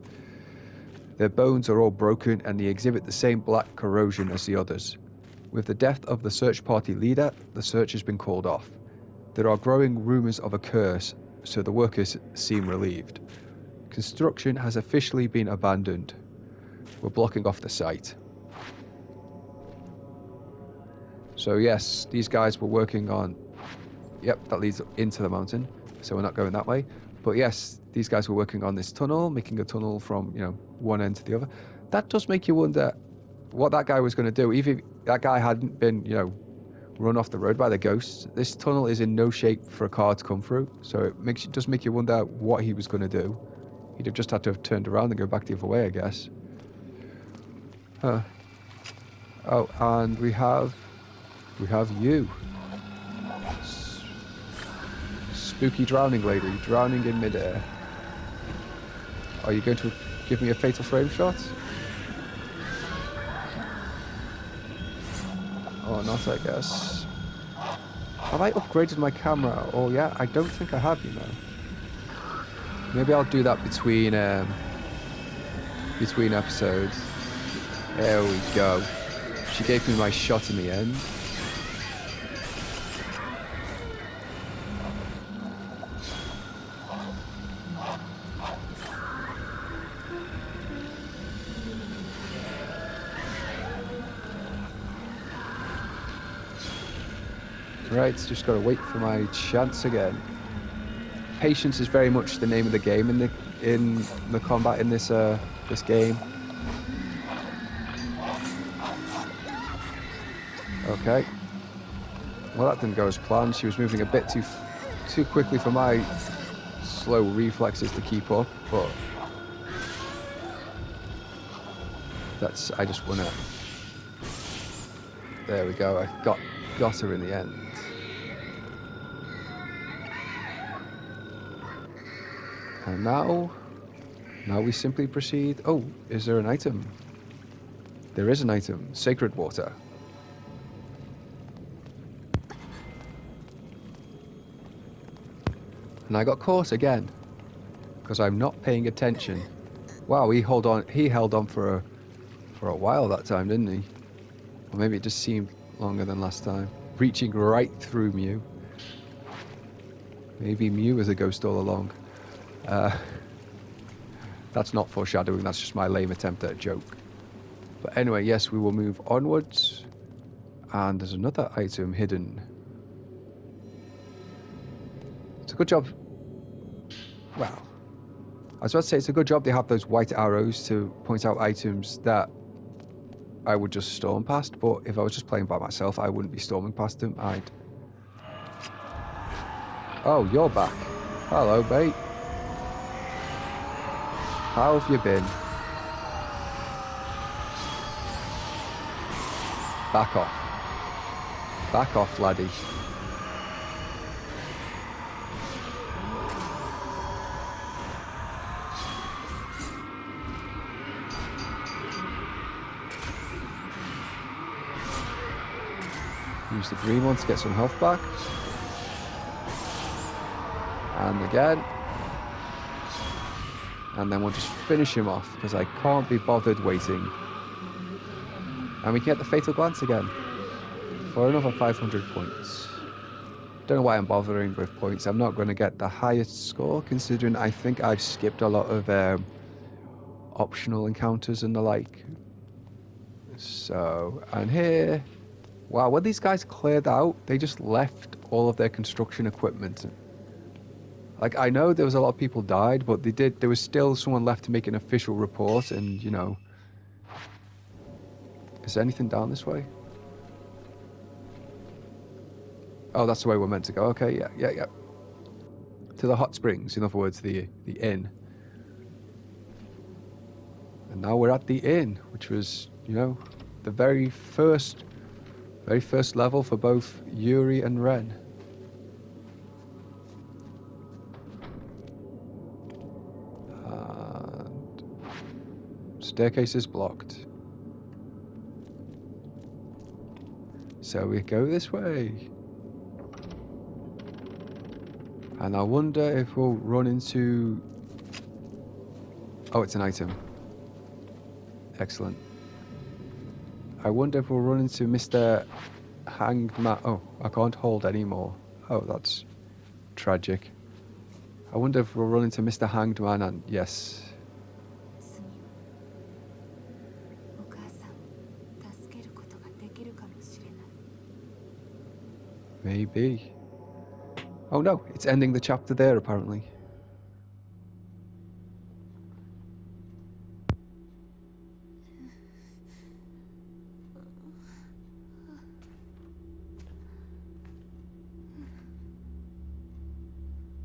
S1: Their bones are all broken and they exhibit the same black corrosion as the others. With the death of the search party leader, the search has been called off. There are growing rumours of a curse, so the workers seem relieved. Construction has officially been abandoned. We're blocking off the site. So yes, these guys were working on... Yep, that leads into the mountain, so we're not going that way. But yes, these guys were working on this tunnel, making a tunnel from, one end to the other. That does make you wonder what that guy was going to do. Even if that guy hadn't been, run off the road by the ghosts, this tunnel is in no shape for a car to come through. So it does make you wonder what he was going to do. You'd have just had to have turned around and go back the other way, I guess. Huh. Oh, and we have you. Spooky drowning lady, drowning in midair. Are you going to give me a fatal frame shot? Or not, I guess. Have I upgraded my camera? Oh yeah, I don't think I have, you know. Maybe I'll do that between episodes. There we go. She gave me my shot in the end. Right, just gotta wait for my chance again. Patience is very much the name of the game in the combat in this game. Okay. Well, that didn't go as planned. She was moving a bit too quickly for my slow reflexes to keep up, but I just wanna. There we go. I got her in the end. And now we simply proceed. Oh, is there an item? There is an item. Sacred water. And I got caught again because I'm not paying attention. Wow, he held on for a while that time, didn't he? Or maybe it just seemed longer than last time. Reaching right through Miu. Maybe Miu is a ghost all along. That's not foreshadowing, that's just my lame attempt at a joke. But anyway, yes, we will move onwards. And there's another item hidden. It's a good job. Well, I was about to say it's a good job they have those white arrows to point out items that I would just storm past, but if I was just playing by myself, I wouldn't be storming past them. Oh, you're back. Hello, mate. How have you been? Back off. Back off, laddie. Use the green one to get some health back. And again. And then we'll just finish him off, because I can't be bothered waiting. And we get the Fatal Glance again. For another 500 points. Don't know why I'm bothering with points. I'm not going to get the highest score, considering I think I've skipped a lot of optional encounters and the like. So, and here... Wow, when these guys cleared out, they just left all of their construction equipment. Like, I know there was a lot of people died, but there was still someone left to make an official report, and, you know... Is there anything down this way? Oh, that's the way we're meant to go. Okay, yeah. To the hot springs, in other words, the inn. And now we're at the inn, which was, you know, the very first level for both Yuri and Ren. And staircase is blocked. So we go this way. And I wonder if we'll run into... Oh, it's an item. Excellent. I wonder if we'll run into Mr. Hanged Man. Oh, I can't hold anymore. Oh, that's tragic. I wonder if we'll run into Mr. Hanged Man and... Yes. Maybe. Oh no, it's ending the chapter there apparently.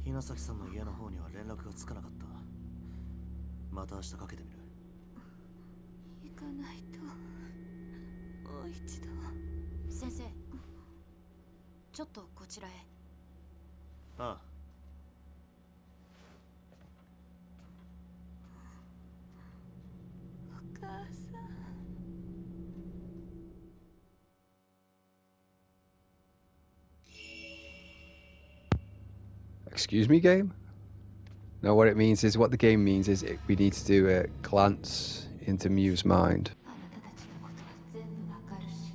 S3: Hinasaki-sanの家の方には連絡がつかなかった。また明日かけてみる。
S2: 行かないと。もう一度。
S4: 先生、ちょっとこちらへ。
S3: ああ。
S2: お母さん。
S1: Excuse me, game? No, what it means is, what the game means is we need to do a glance into Miu's mind.
S2: あなたたちのことは全部わかるし、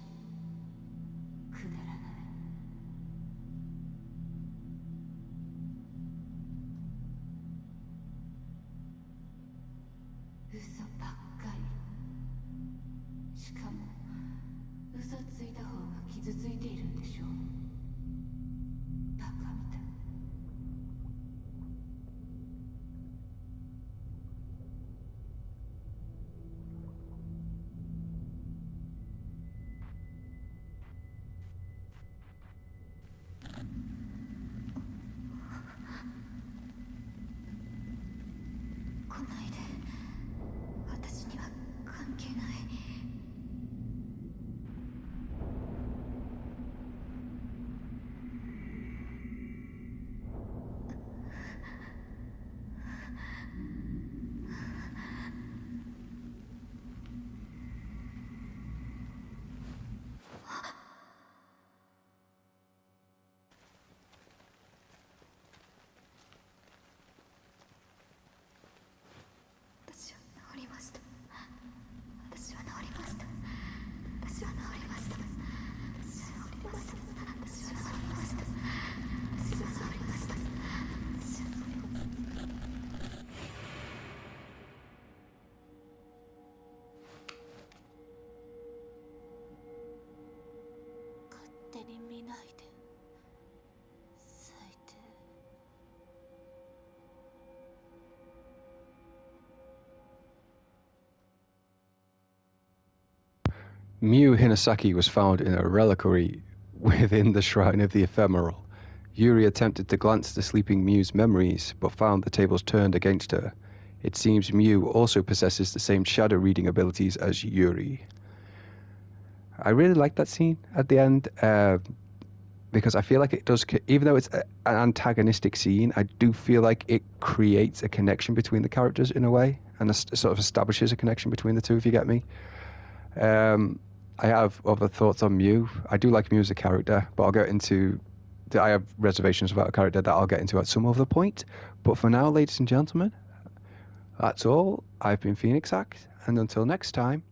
S2: くだらない。嘘ばっかり。しかも嘘ついた方が傷ついているんでしょう。バカみたい。来ないで。私には関係ない。私は治りました。私は治りました。私は治りました。私は治りました。私は治りました。私は治りました。私は治りました。勝手に見ないで。最低。
S1: Miu Hinasaki was found in a reliquary within the shrine of the Ephemeral. Yuri attempted to glance at the sleeping Miu's memories, but found the tables turned against her. It seems Miu also possesses the same shadow reading abilities as Yuri. I really like that scene at the end, because I feel like it does, even though it's an antagonistic scene, I do feel like it creates a connection between the characters in a way, and sort of establishes a connection between the two, if you get me. I have other thoughts on Miu. I do like Miu as a character, but I'll get into... I have reservations about a character that I'll get into at some other point. But for now, ladies and gentlemen, that's all. I've been Phoenix Act, and until next time,